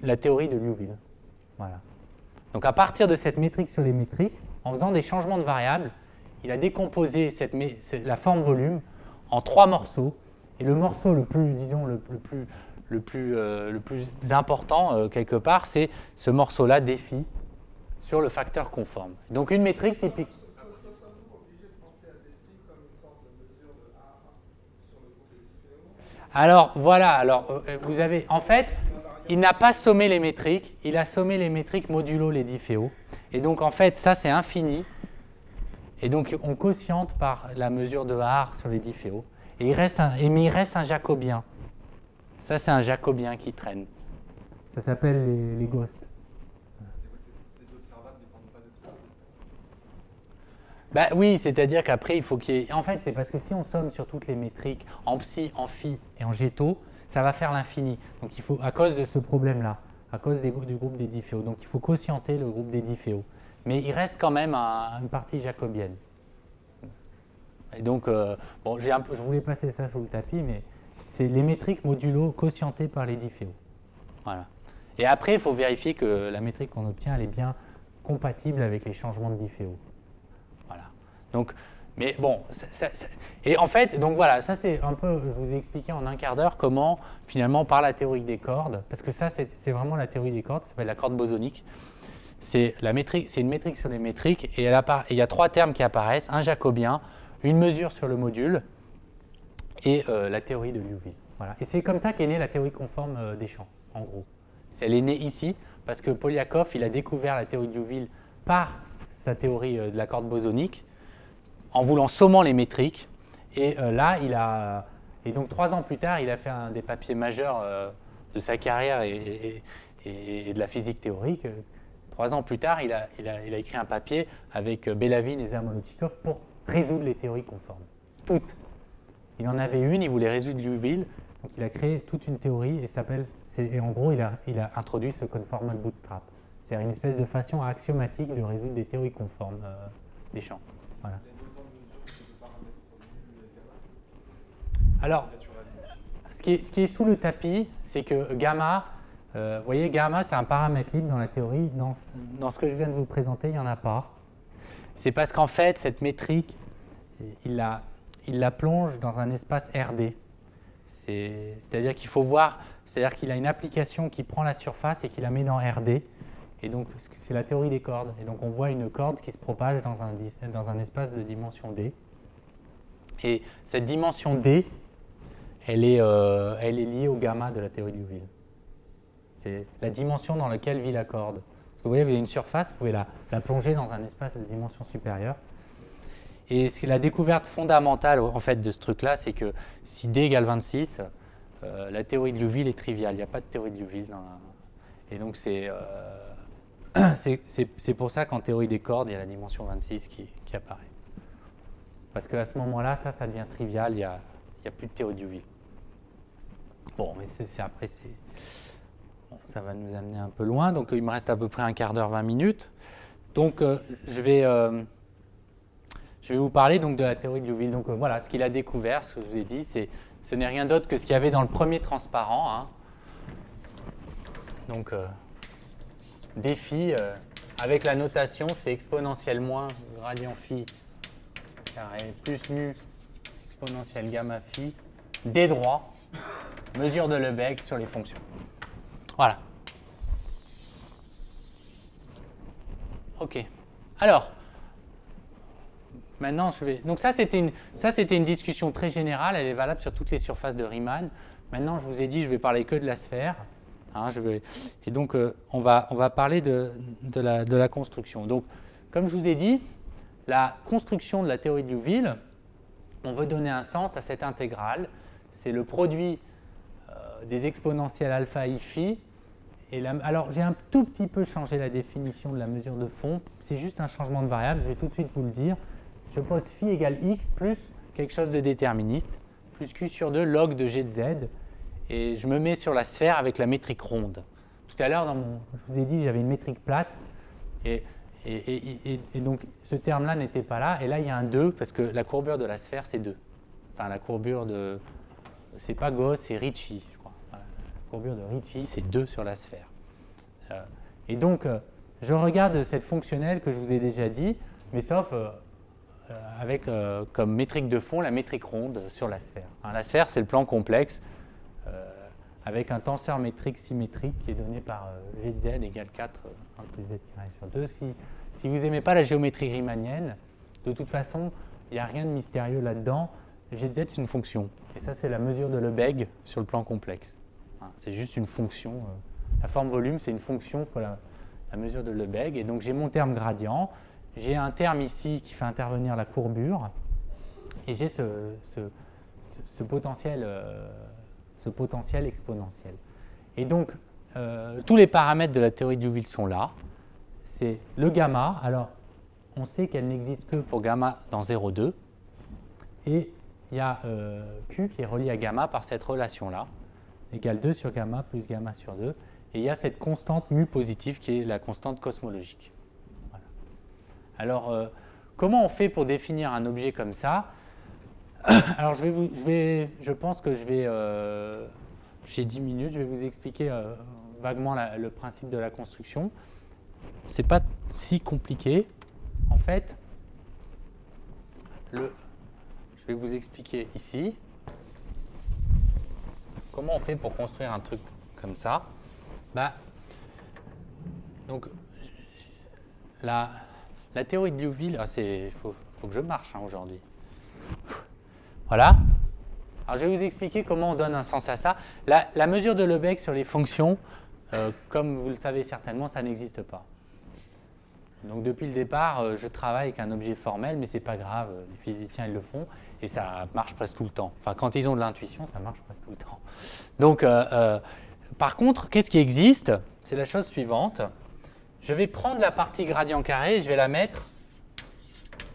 la théorie de Liouville. Voilà. Donc à partir de cette métrique sur les métriques, en faisant des changements de variables, il a décomposé la forme volume en 3 morceaux. Et le morceau le plus, disons, le plus important, quelque part, c'est ce morceau-là, défi, sur le facteur conforme. Donc une métrique typique. Alors voilà, vous avez, en fait, il n'a pas sommé les métriques, il a sommé les métriques modulo les difféos. Et donc en fait, ça c'est infini. Et donc on quotiente par la mesure de Haar sur les difféos. Et il reste un jacobien. Ça c'est un jacobien qui traîne. Ça s'appelle les ghosts. Ces observables ne dépendent pas de ça. Bah oui, c'est-à-dire qu'après, il faut qu'il y ait... En fait, c'est parce que si on somme sur toutes les métriques, en psi, en phi et en géto, ça va faire l'infini. Donc il faut, à cause de ce problème-là, à cause du groupe des difféos. Donc il faut quotienter le groupe des difféos. Mais il reste quand même une partie jacobienne. Et donc, bon, je voulais passer ça sous le tapis, mais c'est les métriques modulo quotientées par les difféos. Voilà. Et après, il faut vérifier que la métrique qu'on obtient, elle est bien compatible avec les changements de difféos. Voilà. Donc, mais bon, et en fait, donc voilà, ça c'est un peu, je vous ai expliqué en un quart d'heure comment, finalement, par la théorie des cordes, parce que ça c'est vraiment la théorie des cordes, ça s'appelle la corde bosonique. C'est une métrique sur les métriques, et il y a 3 termes qui apparaissent, un jacobien, une mesure sur le module, et la théorie de Liouville. Voilà. Et c'est comme ça qu'est née la théorie conforme des champs, en gros. Elle est née ici, parce que Polyakov, il a découvert la théorie de Liouville par sa théorie de la corde bosonique, en voulant sommant les métriques. Et là, et donc 3 ans plus tard, il a fait un des papiers majeurs de sa carrière et de la physique théorique. 3 ans plus tard, il a écrit un papier avec Belavin et Zermolotchikov pour résoudre les théories conformes. Toutes. Il en avait une, il voulait résoudre Liouville, donc il a créé toute une théorie et en gros, il a introduit ce conformal bootstrap. C'est-à-dire une espèce de façon axiomatique de résoudre des théories conformes des champs. Voilà. Alors, ce qui est sous le tapis, c'est que gamma, vous voyez, gamma, c'est un paramètre libre dans la théorie. Dans ce que je viens de vous présenter, il n'y en a pas. C'est parce qu'en fait, cette métrique, il la plonge dans un espace RD. C'est-à-dire qu'il faut voir c'est-à-dire qu'il a une application qui prend la surface et qui la met dans RD. Et donc, c'est la théorie des cordes. Et donc, on voit une corde qui se propage dans un espace de dimension D. Et cette dimension D, elle est liée au gamma de la théorie de Liouville. C'est la dimension dans laquelle vit la corde. Parce que vous voyez, vous avez une surface, vous pouvez la plonger dans un espace de dimension supérieure. Et la découverte fondamentale en fait, de ce truc-là, c'est que si D égale 26, la théorie de Liouville est triviale. Il n'y a pas de théorie de Liouville. Et donc, c'est pour ça qu'en théorie des cordes, il y a la dimension 26 qui apparaît. Parce qu'à ce moment-là, ça devient trivial, il n'y a plus de théorie de Liouville. Bon, mais après, bon, ça va nous amener un peu loin. Donc, il me reste à peu près un quart d'heure, 20 minutes. Donc, je vais vous parler donc, de la théorie de Liouville. Donc, voilà, ce qu'il a découvert, ce que je vous ai dit, ce n'est rien d'autre que ce qu'il y avait dans le premier transparent. Hein. Donc, défi, avec la notation, c'est exponentielle moins gradient phi carré plus mu exponentielle gamma phi d droit, mesure de Lebesgue sur les fonctions. Voilà. OK. Alors, maintenant, donc ça, c'était une discussion très générale. Elle est valable sur toutes les surfaces de Riemann. Maintenant, je vous ai dit, je vais parler que de la sphère. Hein, et donc, on va parler de la construction. Donc, comme je vous ai dit, la construction de la théorie de Liouville, on veut donner un sens à cette intégrale. C'est le produit des exponentielles alpha i phi. Alors, j'ai un tout petit peu changé la définition de la mesure de fond. C'est juste un changement de variable. Je vais tout de suite vous le dire. Je pose phi égale x plus quelque chose de déterministe, plus q sur 2 log de g de z. Et je me mets sur la sphère avec la métrique ronde. Tout à l'heure, je vous ai dit, j'avais une métrique plate. Et donc, ce terme-là n'était pas là. Et là, il y a un 2, parce que la courbure de la sphère, c'est 2. Enfin, la courbure de... C'est pas Gauss, c'est Ricci, je crois. Voilà. La courbure de Ricci, c'est 2 sur la sphère. Et donc, je regarde cette fonctionnelle que je vous ai déjà dit, mais sauf avec comme métrique de fond la métrique ronde sur la sphère. Hein, la sphère, c'est le plan complexe avec un tenseur métrique symétrique qui est donné par g de z égale 4 1 plus z carré sur 2. Si vous n'aimez pas la géométrie riemannienne, de toute façon, il n'y a rien de mystérieux là-dedans. G de z, c'est une fonction. Et ça, c'est la mesure de Lebesgue sur le plan complexe. Hein, c'est juste une fonction. La forme volume, c'est une fonction pour la mesure de Lebesgue. Et donc, j'ai mon terme gradient. J'ai un terme ici qui fait intervenir la courbure. Et j'ai ce potentiel exponentiel. Et donc, tous les paramètres de la théorie de Liouville sont là. C'est le gamma. Alors, on sait qu'elle n'existe que pour gamma dans 0,2. Et il y a Q qui est relié à gamma par cette relation-là, égale 2 sur gamma plus gamma sur 2. Et il y a cette constante mu positive qui est la constante cosmologique. Voilà. Alors, comment on fait pour définir un objet comme ça? Alors, je pense que j'ai 10 minutes, je vais vous expliquer vaguement le principe de la construction. Ce n'est pas si compliqué. En fait, je vais vous expliquer ici comment on fait pour construire un truc comme ça. Donc, la théorie de Liouville, faut que je marche aujourd'hui. Voilà. Alors, je vais vous expliquer comment on donne un sens à ça. La mesure de Lebesgue sur les fonctions, comme vous le savez certainement, ça n'existe pas. Donc, depuis le départ, je travaille avec un objet formel, mais ce n'est pas grave, les physiciens ils le font, et ça marche presque tout le temps. Enfin, quand ils ont de l'intuition, ça marche presque tout le temps. Donc, par contre, qu'est-ce qui existe? C'est la chose suivante. Je vais prendre la partie gradient carré, je vais la mettre,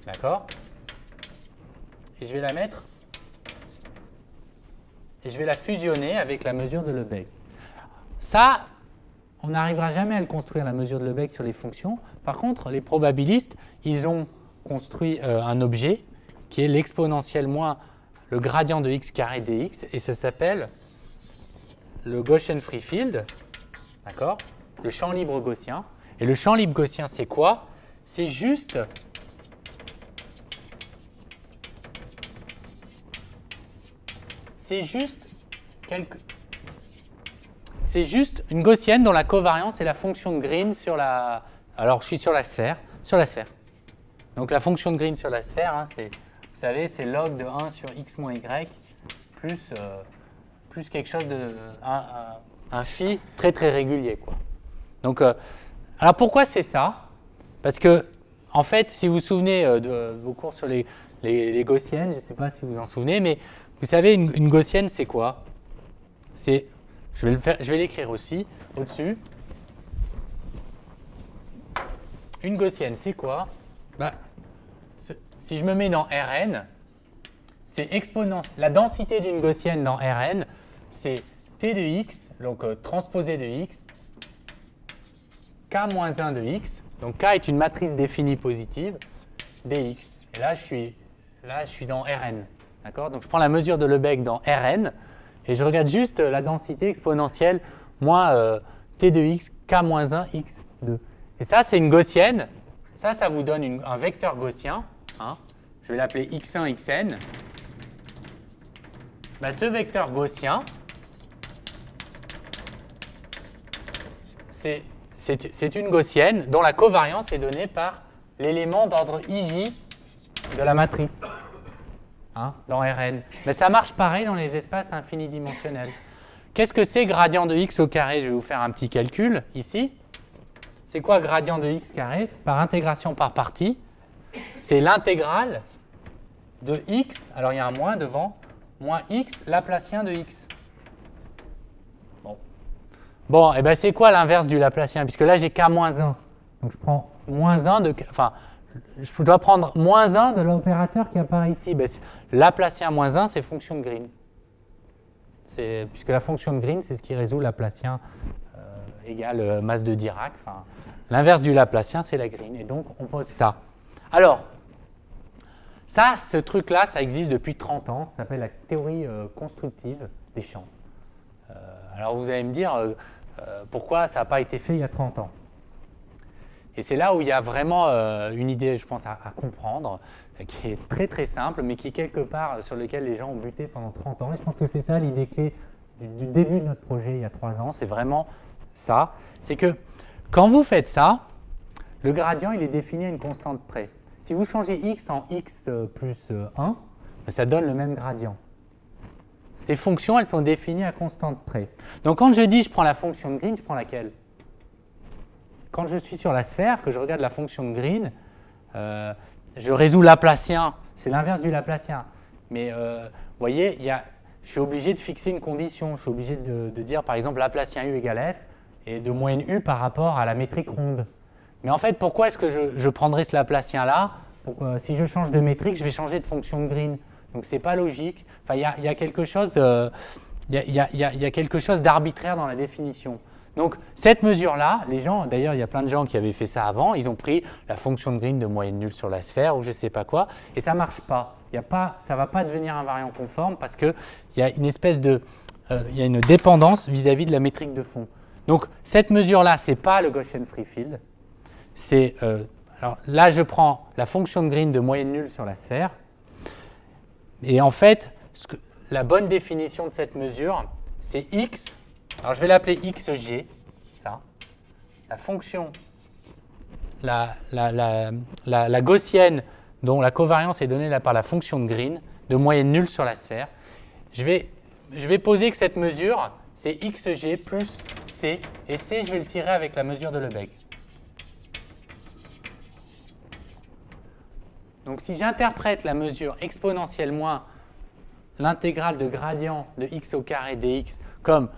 d'accord? Et je vais la mettre, et je vais la fusionner avec la mesure de Lebesgue. Ça, on n'arrivera jamais à le construire, la mesure de Lebesgue sur les fonctions. Par contre, les probabilistes, ils ont construit un objet qui est l'exponentielle moins le gradient de x carré dx, et ça s'appelle le Gaussian free field, d'accord? Le champ libre gaussien. Et le champ libre gaussien, c'est quoi? C'est juste c'est juste une gaussienne dont la covariance est la fonction de Green sur la... Alors, je suis sur la sphère. Donc, la fonction de Green sur la sphère, hein, c'est, vous savez, c'est log de 1 sur x moins y plus quelque chose de... un phi très, très régulier, quoi. Donc, alors, pourquoi c'est ça? Parce que, en fait, si vous vous souvenez de vos cours sur les gaussiennes, je ne sais pas si vous en souvenez, mais vous savez, une gaussienne, c'est quoi? C'est... Je vais l'écrire aussi, au-dessus. Une gaussienne, c'est quoi? Si je me mets dans Rn, c'est la densité d'une gaussienne dans Rn, c'est T de x, donc transposé de x, k-1 de x. Donc k est une matrice définie positive, dx. Et là, je suis dans Rn. D'accord? Donc je prends la mesure de Lebesgue dans Rn, et je regarde juste la densité exponentielle moins t de x, k-1, x2. Et ça, c'est une gaussienne. Ça vous donne un vecteur gaussien. Hein. Je vais l'appeler x1, xn. Ce vecteur gaussien, c'est une gaussienne dont la covariance est donnée par l'élément d'ordre ij de la matrice. Hein, dans Rn. Mais ça marche pareil dans les espaces infinidimensionnels. Qu'est-ce que c'est gradient de x au carré? Je vais vous faire un petit calcul ici. C'est quoi gradient de x carré? Par intégration par partie, c'est l'intégrale de x, alors il y a un moins devant, moins x laplacien de x. Bon, et ben c'est quoi l'inverse du laplacien? Puisque là j'ai k-1. Donc je prends moins 1 de... Enfin, je dois prendre moins 1 de l'opérateur qui apparaît ici. Laplacien moins 1, c'est fonction de Green. Puisque la fonction de Green, c'est ce qui résout Laplacien égale masse de Dirac. Enfin, l'inverse du Laplacien, c'est la Green. Et donc, on pose ça. Alors, ce truc-là, ça existe depuis 30 ans. Ça s'appelle la théorie constructive des champs. Alors, vous allez me dire, pourquoi ça n'a pas été fait il y a 30 ans? Et c'est là où il y a vraiment une idée, je pense, à comprendre, qui est très très simple, mais qui est quelque part sur lequel les gens ont buté pendant 30 ans. Et je pense que c'est ça l'idée clé du début de notre projet il y a 3 ans. C'est vraiment ça. C'est que quand vous faites ça, le gradient il est défini à une constante près. Si vous changez x en x plus 1, ça donne le même gradient. Ces fonctions, elles sont définies à constante près. Donc quand je dis je prends la fonction de Green, je prends laquelle? Quand je suis sur la sphère, que je regarde la fonction de Green, je résous Laplacien, c'est l'inverse du Laplacien. Mais vous voyez, je suis obligé de fixer une condition. Je suis obligé de dire, par exemple, Laplacien u égale f et de moyenne u par rapport à la métrique ronde. Mais en fait, pourquoi est-ce que je prendrais ce Laplacien-là? Si je change de métrique, je vais changer de fonction de Green. Donc, ce n'est pas logique. Enfin, il y a quelque chose d'arbitraire dans la définition. Donc, cette mesure-là, les gens, d'ailleurs, il y a plein de gens qui avaient fait ça avant, ils ont pris la fonction de Green de moyenne nulle sur la sphère ou je ne sais pas quoi, et ça ne marche pas. Ça ne va pas devenir invariant conforme parce qu'il y a une espèce de... il y a une dépendance vis-à-vis de la métrique de fond. Donc, cette mesure-là, ce n'est pas le Gaussian free field. Alors là, je prends la fonction de Green de moyenne nulle sur la sphère. Et en fait, la bonne définition de cette mesure, c'est x. Alors, je vais l'appeler xg, ça. La fonction, la gaussienne dont la covariance est donnée là par la fonction de Green, de moyenne nulle sur la sphère. Je vais poser que cette mesure, c'est xg plus c. Et c, je vais le tirer avec la mesure de Lebesgue. Donc, si j'interprète la mesure exponentielle moins l'intégrale de gradient de x au carré dx comme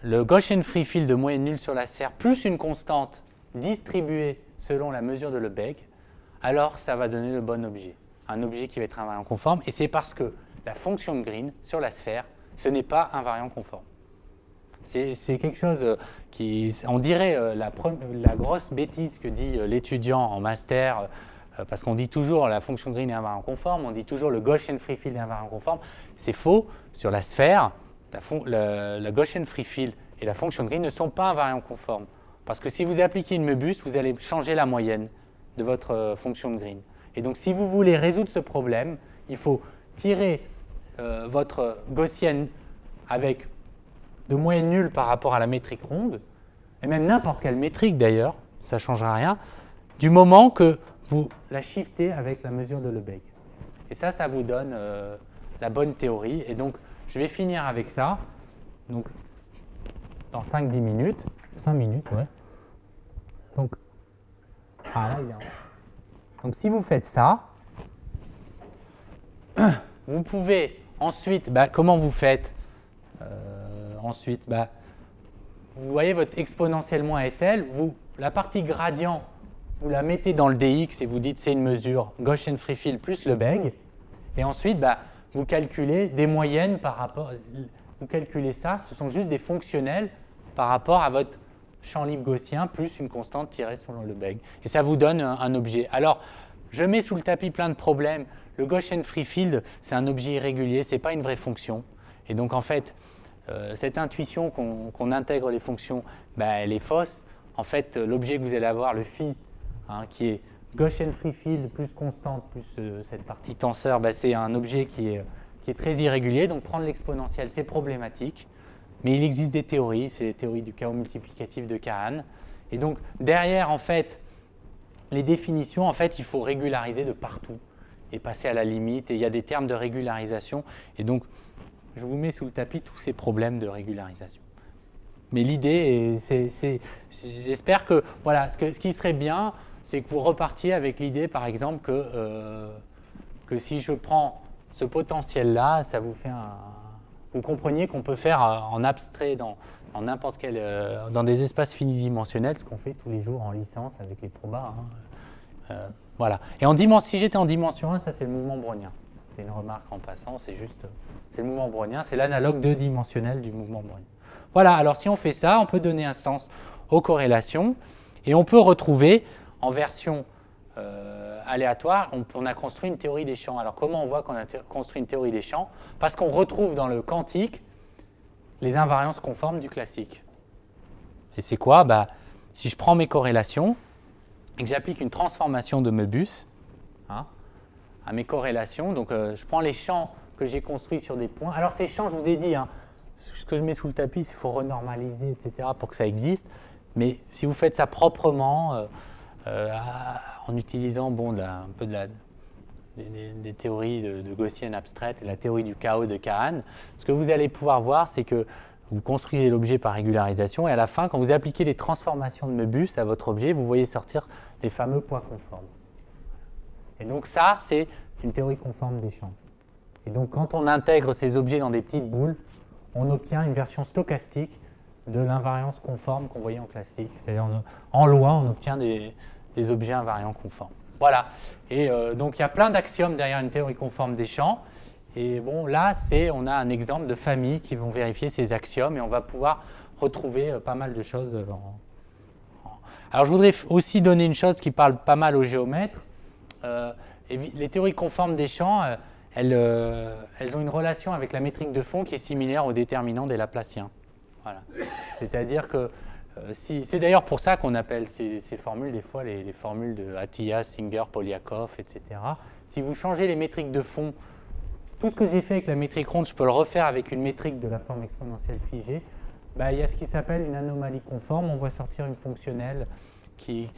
le Gaussian free field de moyenne nulle sur la sphère plus une constante distribuée selon la mesure de Lebesgue, alors ça va donner le bon objet. Un objet qui va être invariant conforme. Et c'est parce que la fonction de Green sur la sphère, ce n'est pas invariant conforme. C'est quelque chose qui, on dirait la grosse bêtise que dit l'étudiant en master, parce qu'on dit toujours la fonction de Green est invariant conforme, on dit toujours le Gaussian free field est invariant conforme. C'est faux. Sur la sphère, la Gaussian free field et la fonction de Green ne sont pas invariants conformes. Parce que si vous appliquez une Möbius, vous allez changer la moyenne de votre fonction de Green. Et donc, si vous voulez résoudre ce problème, il faut tirer votre gaussienne avec de moyenne nulle par rapport à la métrique ronde, et même n'importe quelle métrique d'ailleurs, ça ne changera rien, du moment que vous la shiftez avec la mesure de Lebesgue. Et ça vous donne la bonne théorie. Et donc, je vais finir avec ça. Donc, dans 5-10 minutes. 5 minutes, ouais. Donc, là, donc, si vous faites ça, vous pouvez ensuite, comment vous faites ensuite, vous voyez votre exponentiellement SL, la partie gradient, vous la mettez dans le dx et vous dites c'est une mesure Gaussian free field plus Lebesgue. Et ensuite, vous calculez des moyennes par rapport, vous calculez ça, ce sont juste des fonctionnels par rapport à votre champ libre gaussien plus une constante tirée sur le Lebesgue. Et ça vous donne un objet. Alors, je mets sous le tapis plein de problèmes. Le Gaussian free field, c'est un objet irrégulier, ce n'est pas une vraie fonction. Et donc, en fait, cette intuition qu'on intègre les fonctions, elle est fausse. En fait, l'objet que vous allez avoir, le phi, qui est Gaussian free field plus constante plus cette partie tenseur, c'est un objet qui est très irrégulier. Donc, prendre l'exponentielle, c'est problématique. Mais il existe des théories, c'est les théories du chaos multiplicatif de Kahan. Et donc, derrière, en fait, les définitions, en fait, il faut régulariser de partout et passer à la limite. Et il y a des termes de régularisation. Et donc, je vous mets sous le tapis tous ces problèmes de régularisation. Mais l'idée, j'espère que, voilà, ce qui serait bien, c'est que vous repartiez avec l'idée, par exemple, que si je prends ce potentiel-là, ça vous fait vous compreniez qu'on peut faire en abstrait dans n'importe quel, dans des espaces finidimensionnels, ce qu'on fait tous les jours en licence avec les probas. Voilà. Et si j'étais en dimension 1, ça c'est le mouvement brownien. C'est une remarque en passant, c'est le mouvement brownien, c'est l'analogue 2-dimensionnel du mouvement brownien. Voilà, alors si on fait ça, on peut donner un sens aux corrélations et on peut retrouver en version aléatoire, on a construit une théorie des champs. Alors comment on voit qu'on a construit une théorie des champs? Parce qu'on retrouve dans le quantique les invariances conformes du classique. Et c'est quoi? Si je prends mes corrélations et que j'applique une transformation de Möbius à mes corrélations, donc je prends les champs que j'ai construits sur des points. Alors ces champs, je vous ai dit, ce que je mets sous le tapis, c'est qu'il faut renormaliser, etc., pour que ça existe. Mais si vous faites ça proprement, en utilisant un peu des théories de Gaussian abstraites et la théorie du chaos de Kahan, ce que vous allez pouvoir voir, c'est que vous construisez l'objet par régularisation et à la fin, quand vous appliquez les transformations de Möbius à votre objet, vous voyez sortir les fameux poids conformes. Et donc ça, c'est une théorie conforme des champs. Et donc quand on intègre ces objets dans des petites boules, on obtient une version stochastique de l'invariance conforme qu'on voyait en classique. C'est-à-dire en loi, on obtient des objets invariants conformes. Voilà. Et donc il y a plein d'axiomes derrière une théorie conforme des champs. Et bon, là, on a un exemple de famille qui vont vérifier ces axiomes et on va pouvoir retrouver pas mal de choses. Alors je voudrais aussi donner une chose qui parle pas mal aux géomètres. Les théories conformes des champs, elles ont une relation avec la métrique de fond qui est similaire au déterminant des Laplaciens. Voilà. C'est-à-dire que c'est d'ailleurs pour ça qu'on appelle ces formules des fois les formules de Atiyah, Singer, Polyakov, etc. Si vous changez les métriques de fond, tout ce que j'ai fait avec la métrique ronde, je peux le refaire avec une métrique de la forme exponentielle figée. Il y a ce qui s'appelle une anomalie conforme. On voit sortir une fonctionnelle qui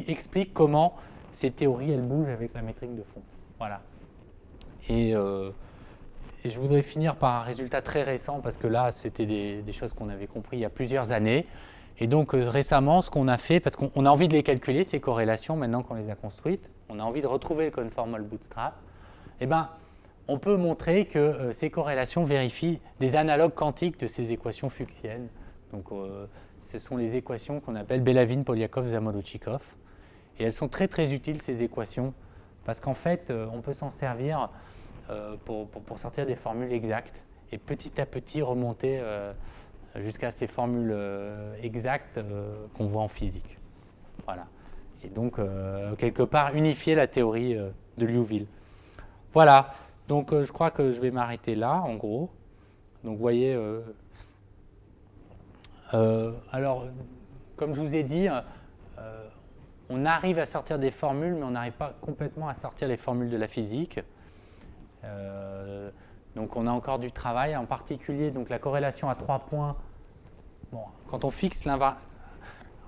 explique comment ces théories elles bougent avec la métrique de fond. Voilà. Et je voudrais finir par un résultat très récent, parce que là, c'était des choses qu'on avait compris il y a plusieurs années. Et donc, récemment, ce qu'on a fait, parce qu'on a envie de les calculer, ces corrélations, maintenant qu'on les a construites, on a envie de retrouver le conformal bootstrap, on peut montrer que ces corrélations vérifient des analogues quantiques de ces équations fuchsiennes. Donc, ce sont les équations qu'on appelle Belavin, Polyakov, Zamolodchikov. Et elles sont très, très utiles, ces équations, parce qu'en fait, on peut s'en servir pour sortir des formules exactes et petit à petit remonter jusqu'à ces formules exactes qu'on voit en physique. Voilà. Et donc, quelque part, unifier la théorie de Liouville. Voilà. Donc, je crois que je vais m'arrêter là, en gros. Donc, vous voyez... alors, comme je vous ai dit, on arrive à sortir des formules, mais on n'arrive pas complètement à sortir les formules de la physique. Donc on a encore du travail, en particulier donc, la corrélation à 3 points. Bon, quand on fixe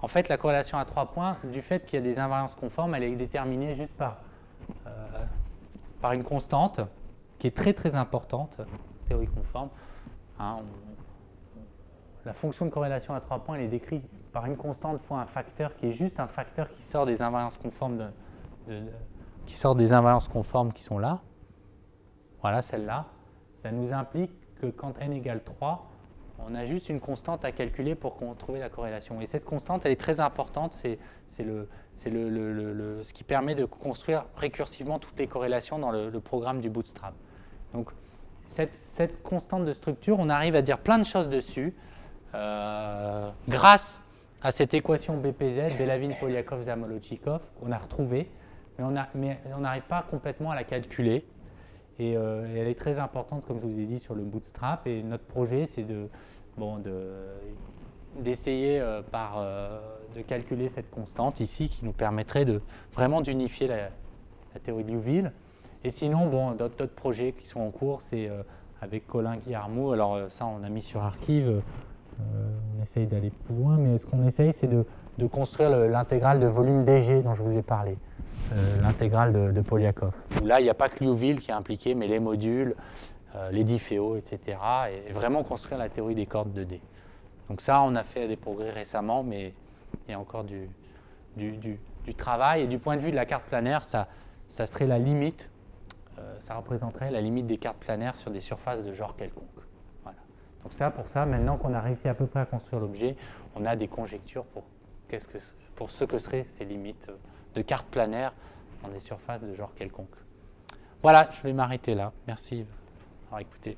en fait, la corrélation à 3 points, du fait qu'il y a des invariances conformes, elle est déterminée juste par une constante qui est très très importante, théorie conforme. Hein, la fonction de corrélation à 3 points, elle est décrite par une constante fois un facteur qui est juste un facteur qui sort des invariances conformes, qui sont là. Voilà, celle-là. Ça nous implique que quand n égale 3, on a juste une constante à calculer pour trouver la corrélation. Et cette constante, elle est très importante. C'est ce qui permet de construire récursivement toutes les corrélations dans le programme du Bootstrap. Donc, cette constante de structure, on arrive à dire plein de choses dessus grâce à cette équation BPZ, Belavin-Polyakov-Zamolodchikov, qu'on a retrouvée, mais on n'arrive pas complètement à la calculer. Et elle est très importante, comme je vous ai dit, sur le Bootstrap. Et notre projet, c'est d'essayer de calculer cette constante ici, qui nous permettrait vraiment d'unifier la théorie de Liouville. Et sinon, d'autres projets qui sont en cours, c'est avec Colin Guillarmou. Alors ça, on a mis sur archive. On essaye d'aller plus loin, mais ce qu'on essaye, c'est de construire l'intégrale de volume DG dont je vous ai parlé, l'intégrale de Polyakov. Où là, il n'y a pas que Liouville qui est impliqué, mais les modules, les difféos, etc. Et vraiment construire la théorie des cordes de D. Donc ça, on a fait des progrès récemment, mais il y a encore du travail. Et du point de vue de la carte planaire, ça serait la limite, ça représenterait la limite des cartes planaires sur des surfaces de genre quelconque. Voilà. Donc pour ça, maintenant qu'on a réussi à peu près à construire l'objet, on a des conjectures pour ce que seraient ces limites de cartes planaires dans des surfaces de genre quelconque. Voilà, je vais m'arrêter là. Merci d'avoir écouté.